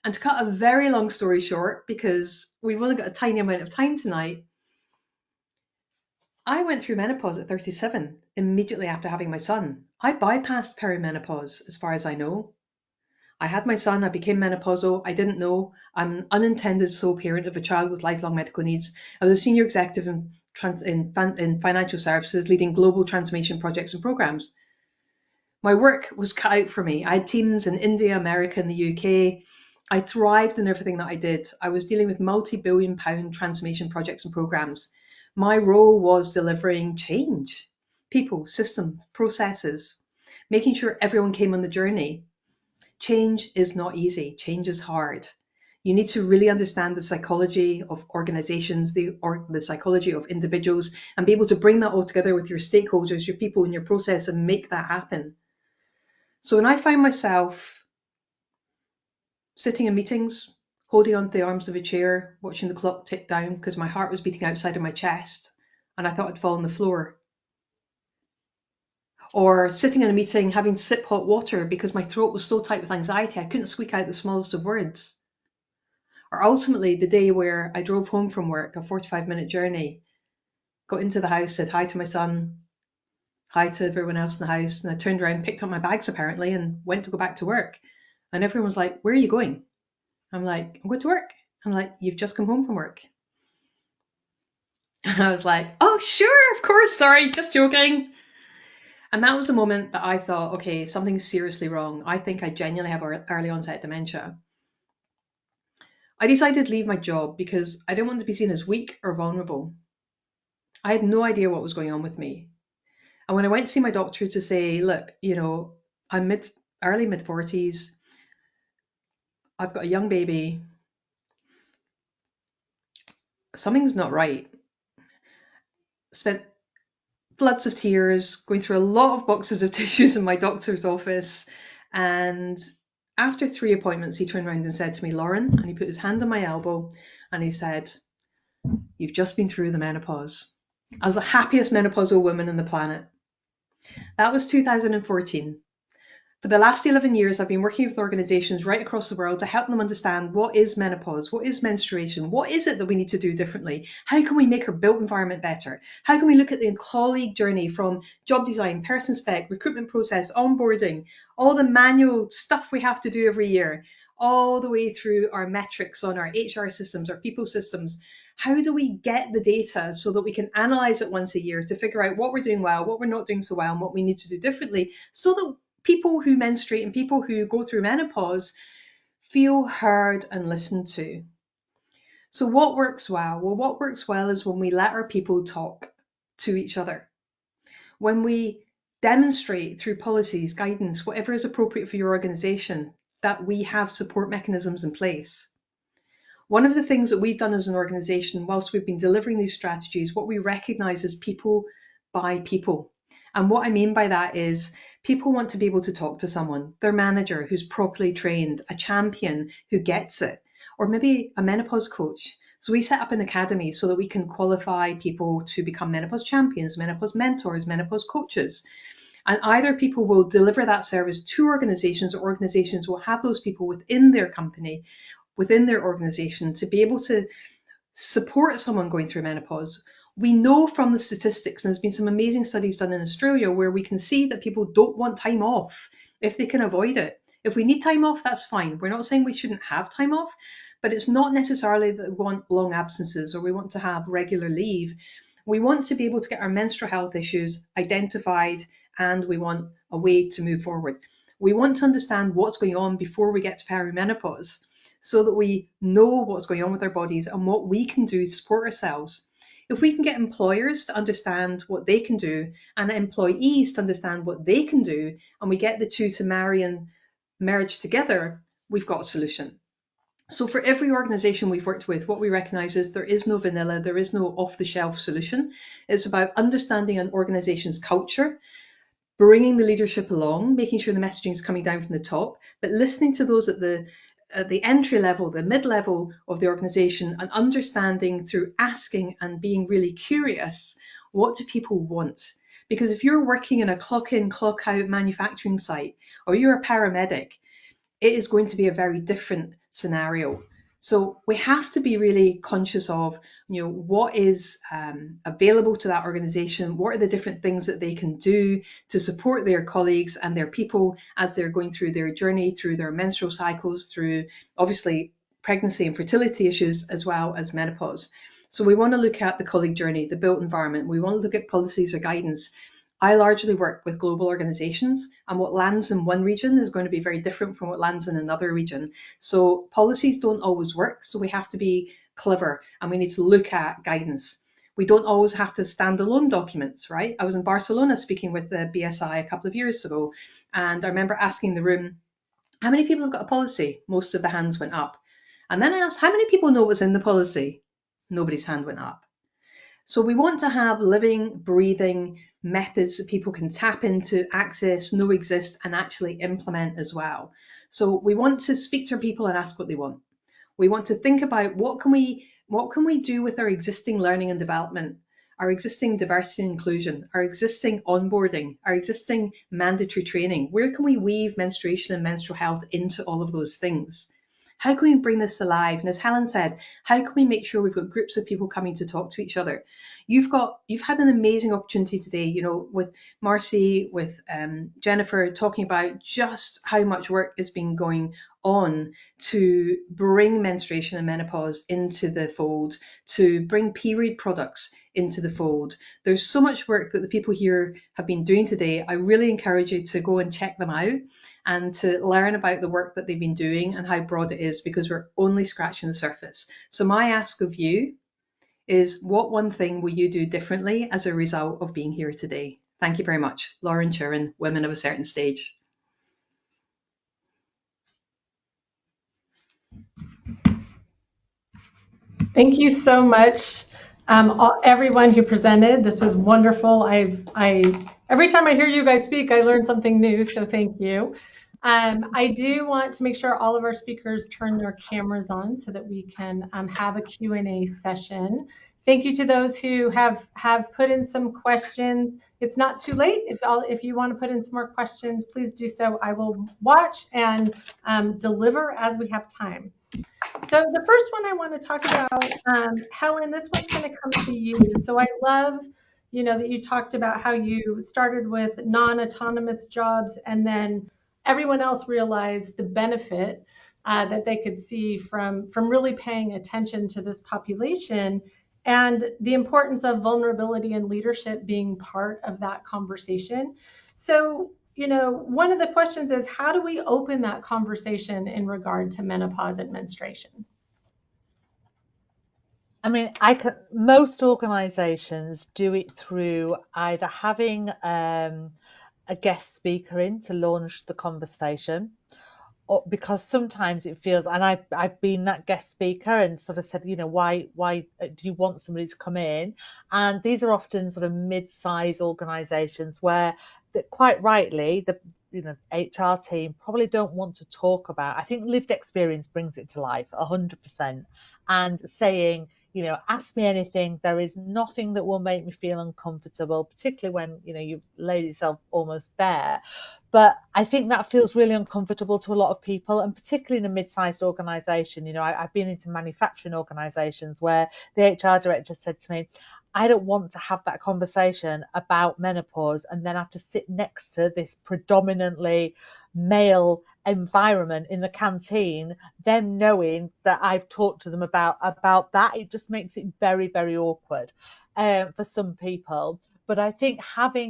And to cut a very long story short, because we've only got a tiny amount of time tonight, I went through menopause at 37, immediately after having my son. I bypassed perimenopause, as far as I know. I had my son, I became menopausal, I didn't know. I'm an unintended sole parent of a child with lifelong medical needs. I was a senior executive in financial services, leading global transformation projects and programs. My work was cut out for me. I had teams in India, America, and the UK. I thrived in everything that I did. I was dealing with multi-billion pound transformation projects and programs. My role was delivering change, people, system, processes, making sure everyone came on the journey. Change is not easy. Change is hard. You need to really understand the psychology of organizations, the psychology of individuals, and be able to bring that all together with your stakeholders, your people, and your process and make that happen. So when I find myself sitting in meetings, holding onto the arms of a chair, watching the clock tick down because my heart was beating outside of my chest and I thought I'd fall on the floor, or sitting in a meeting having to sip hot water because my throat was so tight with anxiety I couldn't squeak out the smallest of words. Or ultimately the day where I drove home from work, a 45-minute journey, got into the house, said hi to my son, hi to everyone else in the house, and I turned around, picked up my bags apparently, and went to go back to work. And everyone was like, "Where are you going?" I'm like, "I'm going to work." I'm like, "You've just come home from work." And I was like, "Oh, sure, of course, sorry, just joking." And that was the moment that I thought, okay, something's seriously wrong. I think I genuinely have early onset dementia. I decided to leave my job because I didn't want to be seen as weak or vulnerable. I had no idea what was going on with me. And when I went to see my doctor to say, look, I'm early mid 40s, I've got a young baby, something's not right. Spent floods of tears, going through a lot of boxes of tissues in my doctor's office. And after 3 appointments, he turned around and said to me, "Lauren," and he put his hand on my elbow and he said, "You've just been through the menopause." I was the happiest menopausal woman on the planet. That was 2014. For the last 11 years, I've been working with organizations right across the world to help them understand what is menopause, what is menstruation, what is it that we need to do differently, how can we make our built environment better, how can we look at the colleague journey from job design, person spec, recruitment process, onboarding, all the manual stuff we have to do every year, all the way through our metrics on our HR systems, our people systems. How do we get the data so that we can analyze it once a year to figure out what we're doing well, what we're not doing so well, and what we need to do differently so that people who menstruate and people who go through menopause feel heard and listened to. So what works well? Well, what works well is when we let our people talk to each other. When we demonstrate through policies, guidance, whatever is appropriate for your organization, that we have support mechanisms in place. One of the things that we've done as an organization, whilst we've been delivering these strategies, what we recognize is people by people. And what I mean by that is people want to be able to talk to someone, their manager who's properly trained, a champion who gets it, or maybe a menopause coach. So we set up an academy so that we can qualify people to become menopause champions, menopause mentors, menopause coaches. And either people will deliver that service to organizations, or organizations will have those people within their company, within their organization to be able to support someone going through menopause. We know from the statistics, and there's been some amazing studies done in Australia where we can see that people don't want time off if they can avoid it. If we need time off, that's fine. We're not saying we shouldn't have time off, but it's not necessarily that we want long absences or we want to have regular leave. We want to be able to get our menstrual health issues identified, and we want a way to move forward. We want to understand what's going on before we get to perimenopause, so that we know what's going on with our bodies and what we can do to support ourselves. If we can get employers to understand what they can do and employees to understand what they can do, and we get the two to marry and merge together, we've got a solution. So for every organization we've worked with, what we recognize is there is no vanilla, there is no off-the-shelf solution. It's about understanding an organization's culture, bringing the leadership along, making sure the messaging is coming down from the top, but listening to those at the entry level, the mid level of the organization, and understanding through asking and being really curious, what do people want? Because if you're working in a clock in, clock out manufacturing site, or you're a paramedic, it is going to be a very different scenario. So we have to be really conscious of, what is available to that organization, what are the different things that they can do to support their colleagues and their people as they're going through their journey, through their menstrual cycles, through obviously pregnancy and fertility issues, as well as menopause. So we want to look at the colleague journey, the built environment. We want to look at policies or guidance. I largely work with global organizations, and what lands in one region is going to be very different from what lands in another region. So policies don't always work, so we have to be clever and we need to look at guidance. We don't always have to standalone documents, right? I was in Barcelona speaking with the BSI a couple of years ago, and I remember asking the room, how many people have got a policy? Most of the hands went up. And then I asked, how many people know what's in the policy? Nobody's hand went up. So we want to have living, breathing methods that people can tap into, access, know exist, and actually implement as well. So we want to speak to our people and ask what they want. We want to think about what can we do with our existing learning and development, our existing diversity and inclusion, our existing onboarding, our existing mandatory training. Where can we weave menstruation and menstrual health into all of those things? How can we bring this alive? And as Helen said, how can we make sure we've got groups of people coming to talk to each other? You've had an amazing opportunity today, with Marcy, with Jennifer, talking about just how much work has been going on to bring menstruation and menopause into the fold, to bring period products into the fold. There's so much work that the people here have been doing today. I really encourage you to go and check them out and to learn about the work that they've been doing and how broad it is, because we're only scratching the surface. So my ask of you is, what one thing will you do differently as a result of being here today? Thank you very much. Lauren Churin, Women of a Certain Stage. Thank you so much, everyone who presented. This was wonderful. Every time I hear you guys speak, I learn something new, so thank you. I do want to make sure all of our speakers turn their cameras on so that we can have a Q&A session. Thank you to those who have put in some questions. It's not too late. If you want to put in some more questions, please do so. I will watch and deliver as we have time. So the first one I want to talk about, Helen, this one's going to come to you. So I love, that you talked about how you started with non-autonomous jobs and then everyone else realized the benefit that they could see from really paying attention to this population, and the importance of vulnerability and leadership being part of that conversation. So one of the questions is, how do we open that conversation in regard to menopause and menstruation? I mean, most organisations do it through either having a guest speaker in to launch the conversation, or because sometimes it feels, and I've been that guest speaker and sort of said, why do you want somebody to come in? And these are often sort of mid-size organisations where, quite rightly, the HR team probably don't want to talk about. I think lived experience brings it to life 100%, and saying, ask me anything. There is nothing that will make me feel uncomfortable, particularly when, you lay yourself almost bare. But I think that feels really uncomfortable to a lot of people, and particularly in a mid-sized organisation. I've been into manufacturing organisations where the HR director said to me, I don't want to have that conversation about menopause and then have to sit next to this predominantly male environment in the canteen, them knowing that I've talked to them about that. It just makes it very, very awkward for some people. But I think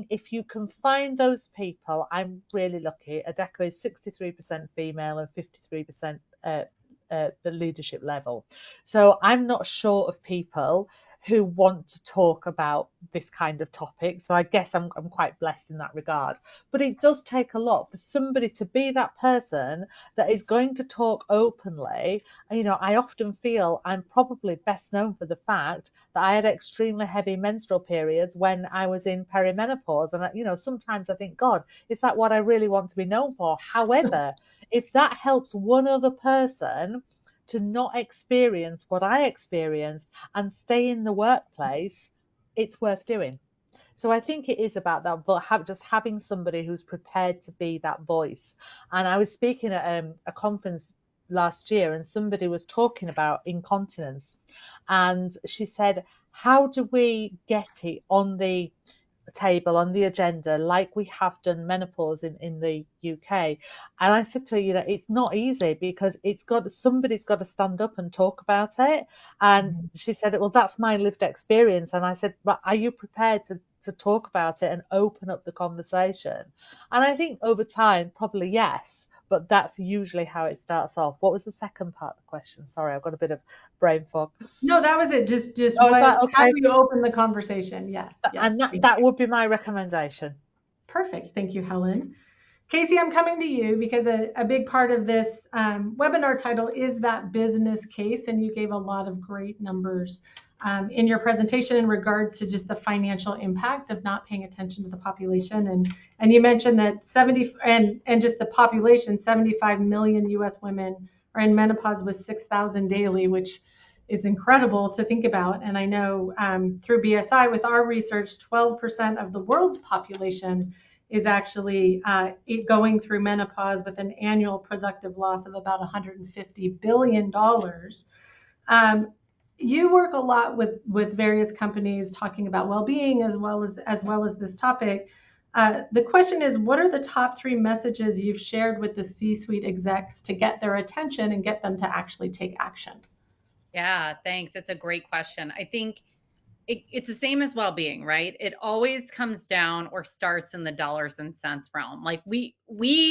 if you can find those people, I'm really lucky. Adecco is 63% female and 53% the leadership level. So I'm not short of people who want to talk about this kind of topic. So I guess I'm quite blessed in that regard. But it does take a lot for somebody to be that person that is going to talk openly. I often feel I'm probably best known for the fact that I had extremely heavy menstrual periods when I was in perimenopause. And, sometimes I think, God, is that what I really want to be known for? However, if that helps one other person to not experience what I experienced and stay in the workplace, it's worth doing. So I think it is about that, but just having somebody who's prepared to be that voice. And I was speaking at a conference last year, and somebody was talking about incontinence, and she said, how do we get it on the table, on the agenda, like we have done menopause in the UK? And I said to her, it's not easy, because somebody's got to stand up and talk about it. And she said, well, that's my lived experience. And I said, but are you prepared to talk about it and open up the conversation? And I think over time, probably yes, but that's usually how it starts off. What was the second part of the question? Sorry, I've got a bit of brain fog. No, that was it. Just Oh, is what, that how do okay? you open the conversation? Yes, And yes. that would be my recommendation. Perfect. Thank you, Helen. Casey, I'm coming to you because a big part of this webinar title is that business case, and you gave a lot of great numbers in your presentation in regard to just the financial impact of not paying attention to the population. And you mentioned that 70 and just the population, 75 million U.S. women are in menopause with 6,000 daily, which is incredible to think about. And I know through BSI with our research, 12% of the world's population is actually going through menopause with an annual productive loss of about $150 billion. You work a lot with various companies talking about well-being as well as this topic. The question is, what are the top 3 messages you've shared with the C-suite execs to get their attention and get them to actually take action? Yeah, thanks. It's a great question. I think it's the same as well-being, right? It always comes down or starts in the dollars and cents realm. Like we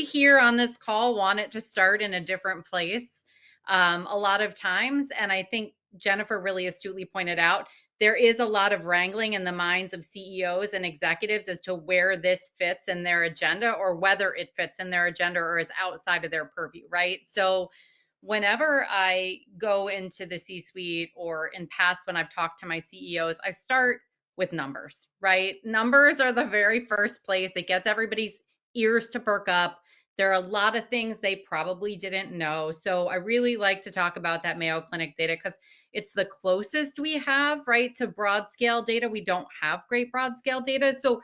here on this call want it to start in a different place a lot of times. And I think Jennifer really astutely pointed out there is a lot of wrangling in the minds of CEOs and executives as to where this fits in their agenda, or whether it fits in their agenda or is outside of their purview, right? So whenever I go into the C suite, or in past when I've talked to my CEOs, I start with numbers, right? Numbers are the very first place. It gets everybody's ears to perk up. There are a lot of things they probably didn't know. So I really like to talk about that Mayo Clinic data because it's the closest we have, right, to broad scale data. We don't have great broad scale data. So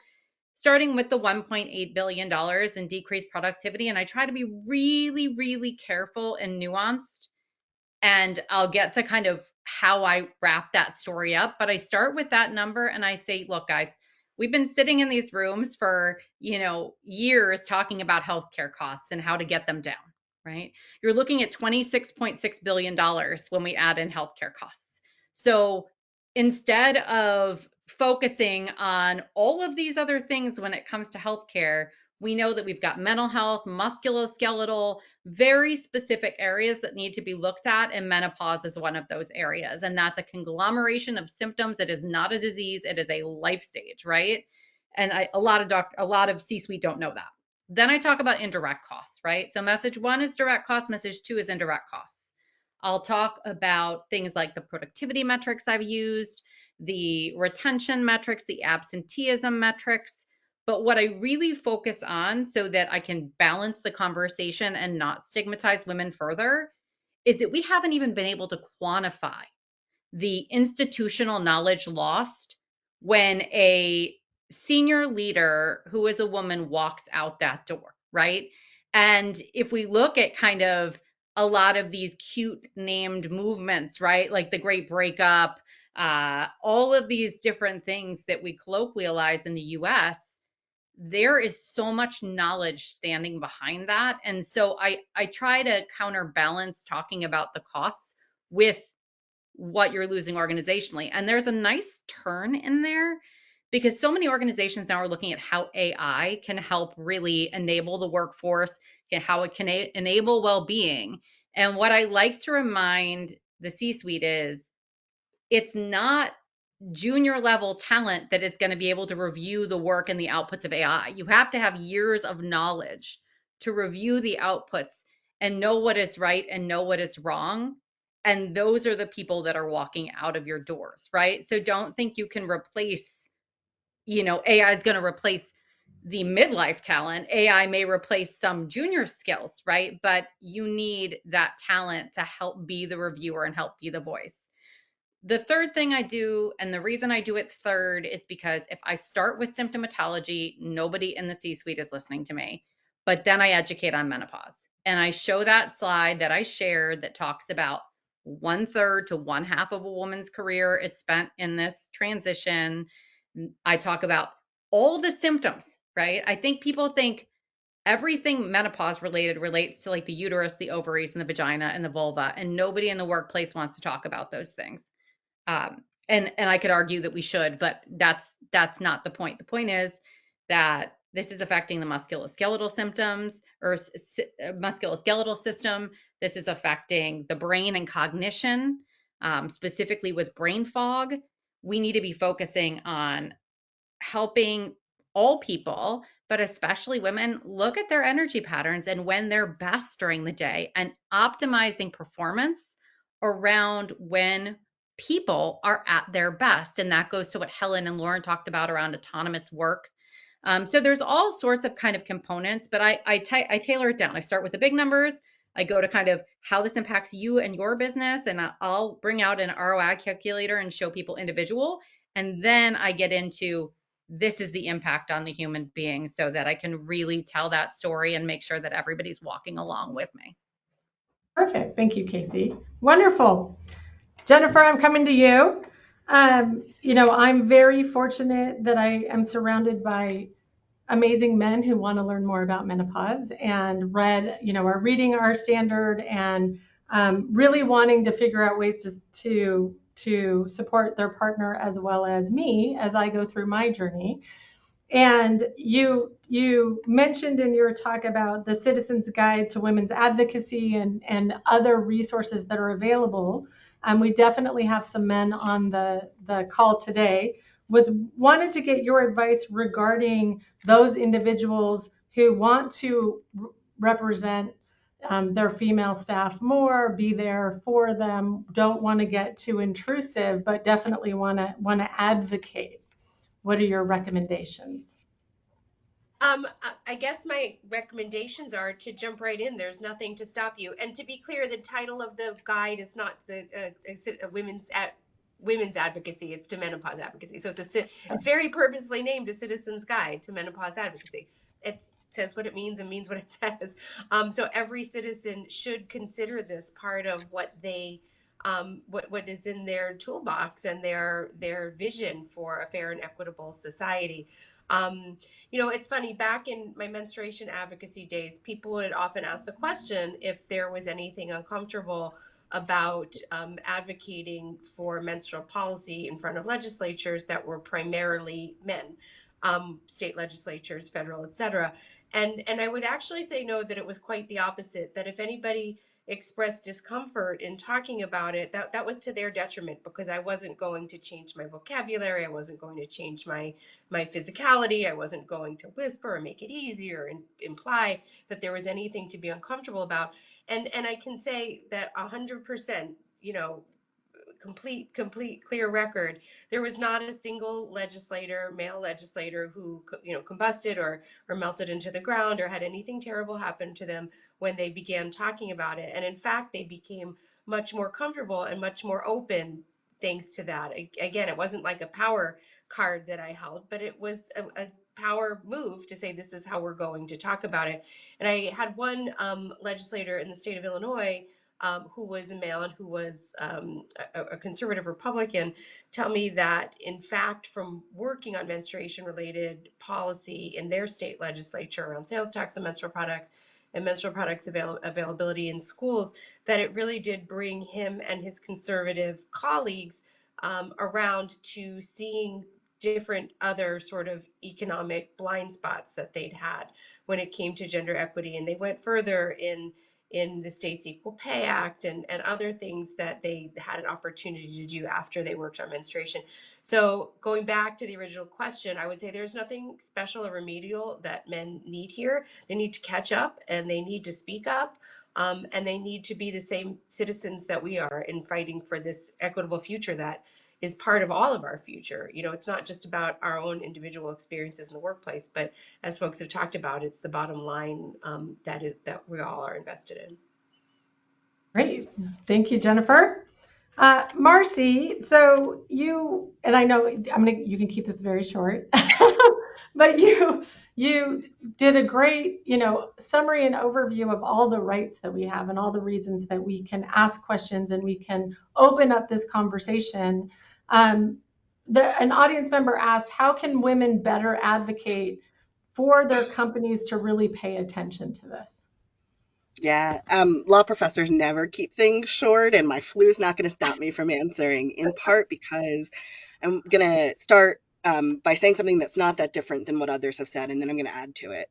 starting with the $1.8 billion in decreased productivity. And I try to be really, really careful and nuanced. And I'll get to kind of how I wrap that story up. But I start with that number and I say, look, guys, we've been sitting in these rooms for, years talking about healthcare costs and how to get them down, right? You're looking at $26.6 billion when we add in healthcare costs. So instead of focusing on all of these other things when it comes to healthcare, we know that we've got mental health, musculoskeletal, very specific areas that need to be looked at, and menopause is one of those areas. And that's a conglomeration of symptoms. It is not a disease, it is a life stage, right? And a lot of C-suite don't know that. Then I talk about indirect costs, right? So message 1 is direct costs, message 2 is indirect costs. I'll talk about things like the productivity metrics I've used, the retention metrics, the absenteeism metrics. But what I really focus on so that I can balance the conversation and not stigmatize women further is that we haven't even been able to quantify the institutional knowledge lost when a senior leader who is a woman walks out that door, right? And if we look at kind of a lot of these cute named movements, right? Like the Great Breakup, all of these different things that we colloquialize in the US, there is so much knowledge standing behind that. And so I try to counterbalance talking about the costs with what you're losing organizationally. And there's a nice turn in there because so many organizations now are looking at how AI can help really enable the workforce, how it can enable well-being. And what I like to remind the C-suite is it's not junior level talent that is going to be able to review the work and the outputs of AI. You have to have years of knowledge to review the outputs and know what is right and know what is wrong. And those are the people that are walking out of your doors, right? So don't think you can replace, AI is going to replace the midlife talent. AI may replace some junior skills, right? But you need that talent to help be the reviewer and help be the voice. The third thing I do, and the reason I do it third, is because if I start with symptomatology, nobody in the C-suite is listening to me. But then I educate on menopause. And I show that slide that I shared that talks about 1/3 to 1/2 of a woman's career is spent in this transition. I talk about all the symptoms, right? I think people think everything menopause related relates to like the uterus, the ovaries, and the vagina and the vulva, and nobody in the workplace wants to talk about those things. And I could argue that we should, but that's not the point. The point is that this is affecting the musculoskeletal symptoms or musculoskeletal system. This is affecting the brain and cognition, specifically with brain fog. We need to be focusing on helping all people, but especially women, look at their energy patterns and when they're best during the day and optimizing performance around when people are at their best. And that goes to what Helen and Lauren talked about around autonomous work. So there's all sorts of kind of components, but I tailor it down. I start with the big numbers. I go to kind of how this impacts you and your business, and I'll bring out an ROI calculator and show people individual. And then I get into this is the impact on the human being so that I can really tell that story and make sure that everybody's walking along with me. Perfect. Thank you, Casey. Wonderful. Jennifer, I'm coming to you. I'm very fortunate that I am surrounded by amazing men who want to learn more about menopause and are reading our standard and really wanting to figure out ways to support their partner as well as me as I go through my journey. And you mentioned in your talk about the Citizens Guide to Women's Advocacy and other resources that are available. We definitely have some men on the call today. Wanted to get your advice regarding those individuals who want to represent their female staff more, be there for them, don't want to get too intrusive, but definitely want to advocate. What are your recommendations? I guess my recommendations are to jump right in. There's nothing to stop you. And to be clear, the title of the guide is not the women's advocacy. It's to menopause advocacy. So it's very purposely named a Citizen's Guide to Menopause Advocacy. It says what it means and means what it says. So every citizen should consider this part of what they what is in their toolbox and their vision for a fair and equitable society. It's funny, back in my menstruation advocacy days, people would often ask the question if there was anything uncomfortable about advocating for menstrual policy in front of legislatures that were primarily men, state legislatures, federal, etc. And I would actually say no, that it was quite the opposite, that if anybody expressed discomfort in talking about it, that was to their detriment, because I wasn't going to change my vocabulary, I wasn't going to change my physicality, I wasn't going to whisper or make it easier and imply that there was anything to be uncomfortable about. And I can say that 100%, complete clear record, there was not a single male legislator who combusted or melted into the ground or had anything terrible happen to them when they began talking about it. And in fact, they became much more comfortable and much more open thanks to that. Again, it wasn't like a power card that I held, but it was a power move to say this is how we're going to talk about it. And I had one legislator in the state of Illinois who was a male and who was a conservative Republican tell me that, in fact, from working on menstruation related policy in their state legislature around sales tax on menstrual products and menstrual products availability in schools, that it really did bring him and his conservative colleagues around to seeing different other sort of economic blind spots that they'd had when it came to gender equity. And they went further in the state's Equal Pay Act and other things that they had an opportunity to do after they worked on menstruation. So going back to the original question, I would say there's nothing special or remedial that men need here. They need to catch up and they need to speak up. And they need to be the same citizens that we are in fighting for this equitable future that is part of all of our future. You know, it's not just about our own individual experiences in the workplace, but as folks have talked about, it's the bottom line that we all are invested in. Great. Thank you, Jennifer. Marcy, so you, and I know you can keep this very short, but you did a great, summary and overview of all the rights that we have and all the reasons that we can ask questions and we can open up this conversation. An audience member asked, how can women better advocate for their companies to really pay attention to this? Yeah, law professors never keep things short, and my flu is not going to stop me from answering, in part because I'm going to start by saying something that's not that different than what others have said, and then I'm going to add to it.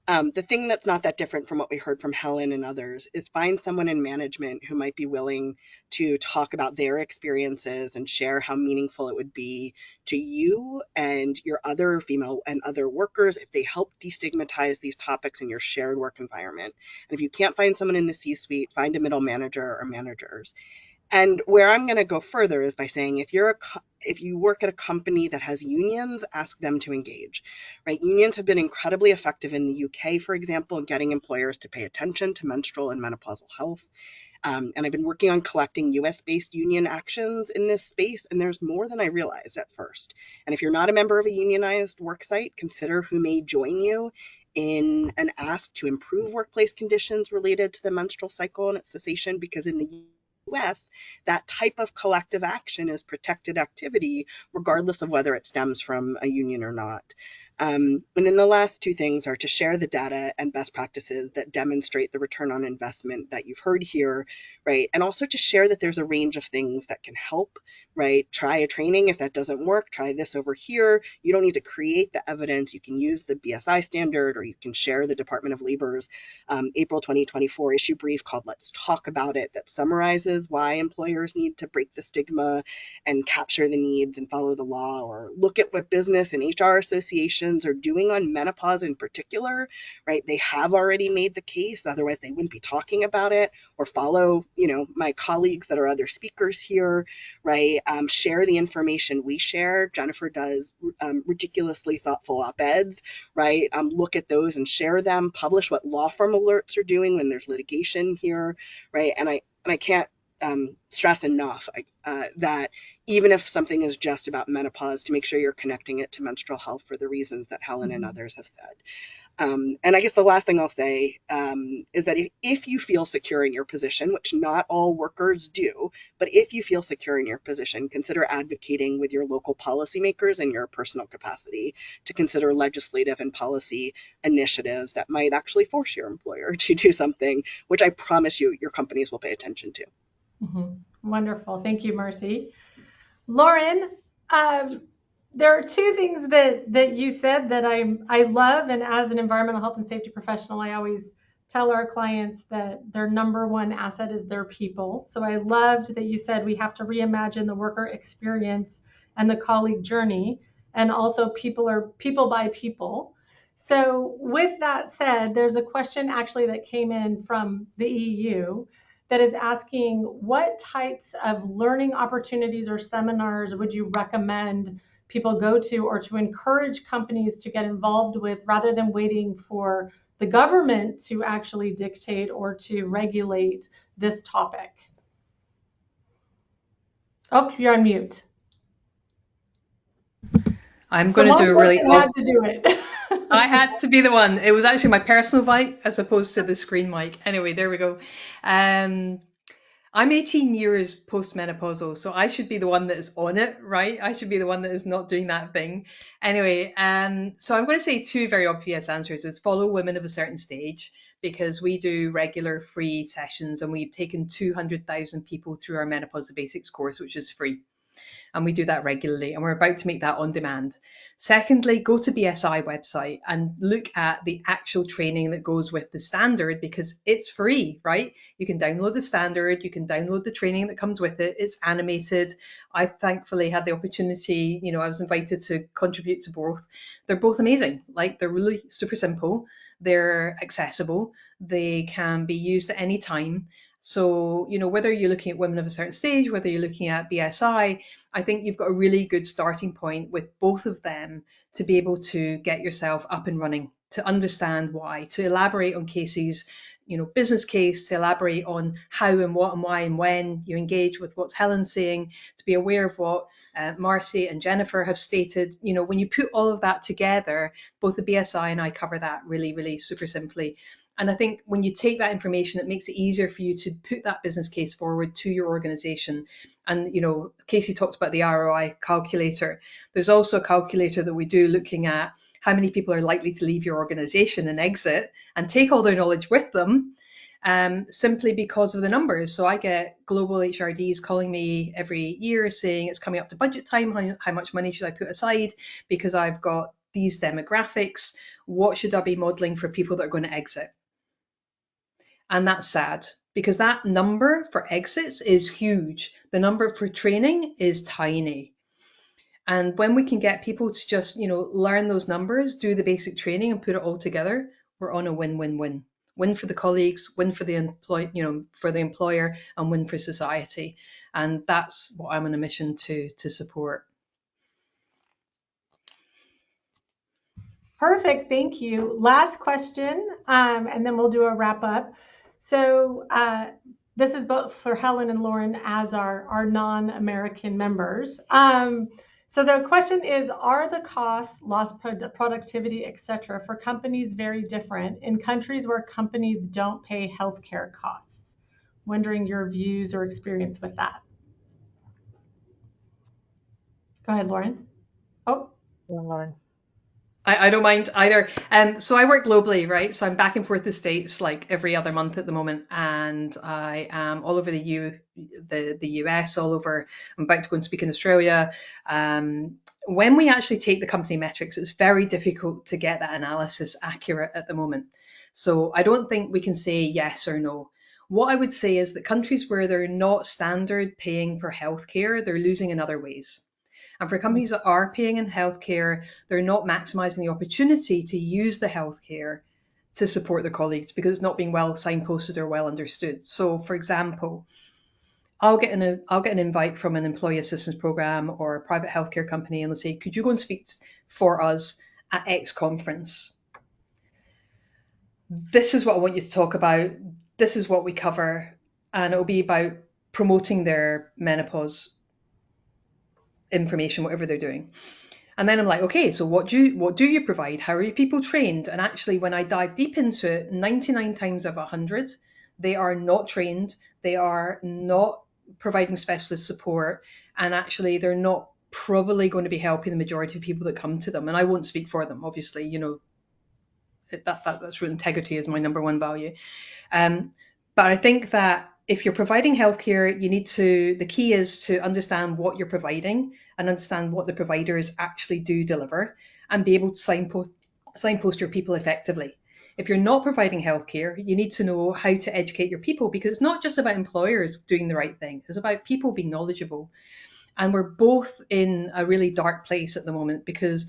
The thing that's not that different from what we heard from Helen and others is find someone in management who might be willing to talk about their experiences and share how meaningful it would be to you and your other female and other workers if they help destigmatize these topics in your shared work environment. And if you can't find someone in the C-suite, find a middle manager or managers. And where I'm going to go further is by saying if you work at a company that has unions, ask them to engage, right? Unions have been incredibly effective in the UK, for example, in getting employers to pay attention to menstrual and menopausal health. And I've been working on collecting US-based union actions in this space, and there's more than I realized at first. And if you're not a member of a unionized worksite, consider who may join you in an ask to improve workplace conditions related to the menstrual cycle and its cessation, because in the US, that type of collective action is protected activity, regardless of whether it stems from a union or not. And then the last two things are to share the data and best practices that demonstrate the return on investment that you've heard here, right? And also to share that there's a range of things that can help, right? Try a training. If that doesn't work, try this over here. You don't need to create the evidence. You can use the BSI standard, or you can share the Department of Labor's April 2024 issue brief called Let's Talk About It that summarizes why employers need to break the stigma and capture the needs and follow the law, or look at what business and HR associations are doing on menopause in particular, right? They have already made the case, otherwise they wouldn't be talking about it. Or follow, my colleagues that are other speakers here, right? Share the information we share. Jennifer does ridiculously thoughtful op-eds, right? Look at those and share them. Publish what law firm alerts are doing when there's litigation here, right? And I can't stress enough that even if something is just about menopause, to make sure you're connecting it to menstrual health for the reasons that Helen and others have said. And I guess the last thing I'll say is that if you feel secure in your position, which not all workers do, but if you feel secure in your position, consider advocating with your local policymakers in your personal capacity to consider legislative and policy initiatives that might actually force your employer to do something, which I promise you your companies will pay attention to. Wonderful. Thank you, Marcy. Lauren, there are two things that you said that I love, and as an environmental health and safety professional, I always tell our clients that their number one asset is their people. So I loved that you said we have to reimagine the worker experience and the colleague journey, and also people are people by people. So with that said, there's a question actually that came in from the EU that is asking what types of learning opportunities or seminars would you recommend people go to, or to encourage companies to get involved with, rather than waiting for the government to actually dictate or to regulate this topic? Oh, you're on mute. I'm So going to one do a really person had to do it. I had to be the one. It was actually my personal mic as opposed to the screen mic. Anyway, there we go. Um, I'm 18 years postmenopausal, so I should be the one that is on it, right? I should be the one that is not doing that thing. Anyway, so I'm going to say two very obvious answers is follow women of a certain stage because we do regular free sessions and we've taken 200,000 people through our Menopause the Basics course, which is free, and we do that regularly and we're about to make that on demand. Secondly, go to BSI website and look at the actual training that goes with the standard because it's free, right? You can download the standard, you can download the training that comes with it. It's animated. I thankfully had the opportunity, I was invited to contribute to both. They're both amazing. Like they're really super simple. They're accessible. They can be used at any time. So, whether you're looking at women of a certain stage, whether you're looking at BSI, I think you've got a really good starting point with both of them to be able to get yourself up and running, to understand why, to elaborate on Casey's, business case, to elaborate on how and what and why and when you engage with what's Helen's saying, to be aware of what Marcy and Jennifer have stated. When you put all of that together, both the BSI and I cover that really, really super simply. And I think when you take that information, it makes it easier for you to put that business case forward to your organization. And, Casey talked about the ROI calculator. There's also a calculator that we do looking at how many people are likely to leave your organization and exit and take all their knowledge with them, simply because of the numbers. So I get global HRDs calling me every year saying it's coming up to budget time. How much money should I put aside? Because I've got these demographics. What should I be modeling for people that are going to exit? And that's sad because that number for exits is huge. The number for training is tiny. And when we can get people to just, learn those numbers, do the basic training and put it all together, we're on a win-win-win. Win for the colleagues, win for the for the employer, and win for society. And that's what I'm on a mission to support. Perfect, thank you. Last question, and then we'll do a wrap up. So this is both for Helen and Lauren as our non-American members. So the question is, are the costs, lost productivity, et cetera, for companies very different in countries where companies don't pay healthcare costs? Wondering your views or experience with that. Go ahead, Lauren. Oh, Lauren. I don't mind either. So I work globally, right? So I'm back and forth to States like every other month at the moment, and I am all over the US, all over. I'm about to go and speak in Australia. When we actually take the company metrics, it's very difficult to get that analysis accurate at the moment. So I don't think we can say yes or no. What I would say is that countries where they're not standard paying for healthcare, they're losing in other ways. And for companies that are paying in healthcare, they're not maximizing the opportunity to use the healthcare to support their colleagues because it's not being well signposted or well understood. So, for example, I'll get an invite from an employee assistance program or a private healthcare company, and they'll say, "Could you go and speak for us at X conference? This is what I want you to talk about. This is what we cover," and it'll be about promoting their menopause information, whatever they're doing. And then I'm like, okay, so what do you provide? How are your people trained? And actually, when I dive deep into it, 99 times out of 100, they are not trained. They are not providing specialist support. And actually, they're not probably going to be helping the majority of people that come to them. And I won't speak for them, obviously. That's integrity is my number one value. But I think that if you're providing healthcare, the key is to understand what you're providing and understand what the providers actually do deliver and be able to signpost your people effectively. If you're not providing healthcare, you need to know how to educate your people because it's not just about employers doing the right thing. It's about people being knowledgeable. And we're both in a really dark place at the moment because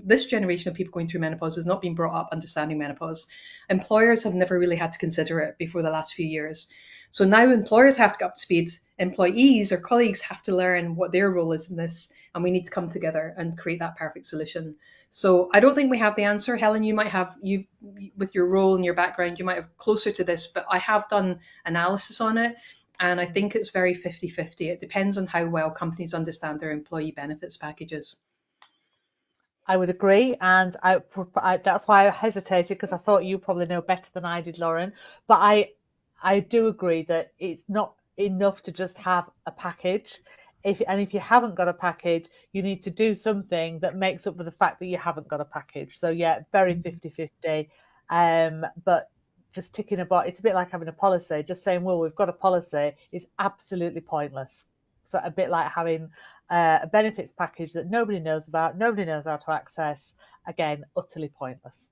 this generation of people going through menopause has not been brought up understanding menopause. Employers have never really had to consider it before the last few years. So now employers have to get up to speed. Employees or colleagues have to learn what their role is in this, and we need to come together and create that perfect solution. So I don't think we have the answer. Helen, you with your role and your background, you might have closer to this, but I have done analysis on it And I think it's very 50-50. It depends on how well companies understand their employee benefits packages. I would agree, and that's why I hesitated, because I thought you probably know better than I did, Lauren. But I do agree that it's not enough to just have a package. If you haven't got a package, you need to do something that makes up for the fact that you haven't got a package. So yeah, very 50-50. But just ticking a box, it's a bit like having a policy. Just saying, well, we've got a policy is absolutely pointless. So a bit like having a benefits package that nobody knows about, nobody knows how to access. Again, utterly pointless.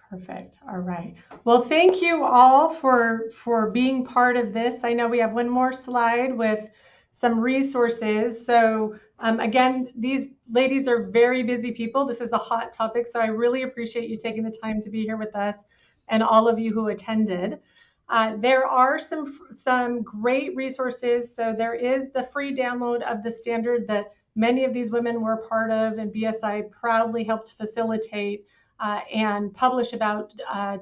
Perfect. All right. Well, thank you all for being part of this. I know we have one more slide with some resources. So again, these ladies are very busy people. This is a hot topic, so I really appreciate you taking the time to be here with us and all of you who attended. There are some great resources. So there is the free download of the standard that many of these women were part of, and BSI proudly helped facilitate and publish about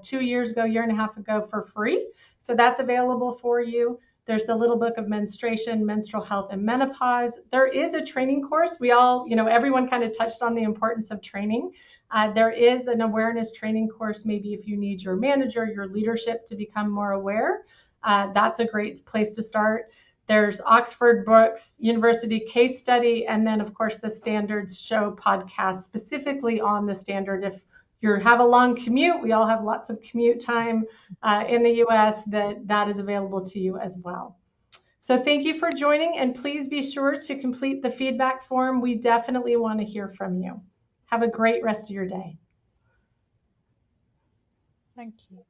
2 years ago, year and a half ago, for free. So that's available for you. There's the little book of menstruation, menstrual health, and menopause. There is a training course. We all, everyone kind of touched on the importance of training. There is an awareness training course, maybe if you need your manager, your leadership to become more aware. That's a great place to start. There's Oxford Brookes University case study, and then of course the Standards Show podcast specifically on the standard. If you have a long commute, we all have lots of commute time in the US, that is available to you as well. So thank you for joining, and please be sure to complete the feedback form. We definitely want to hear from you. Have a great rest of your day. Thank you.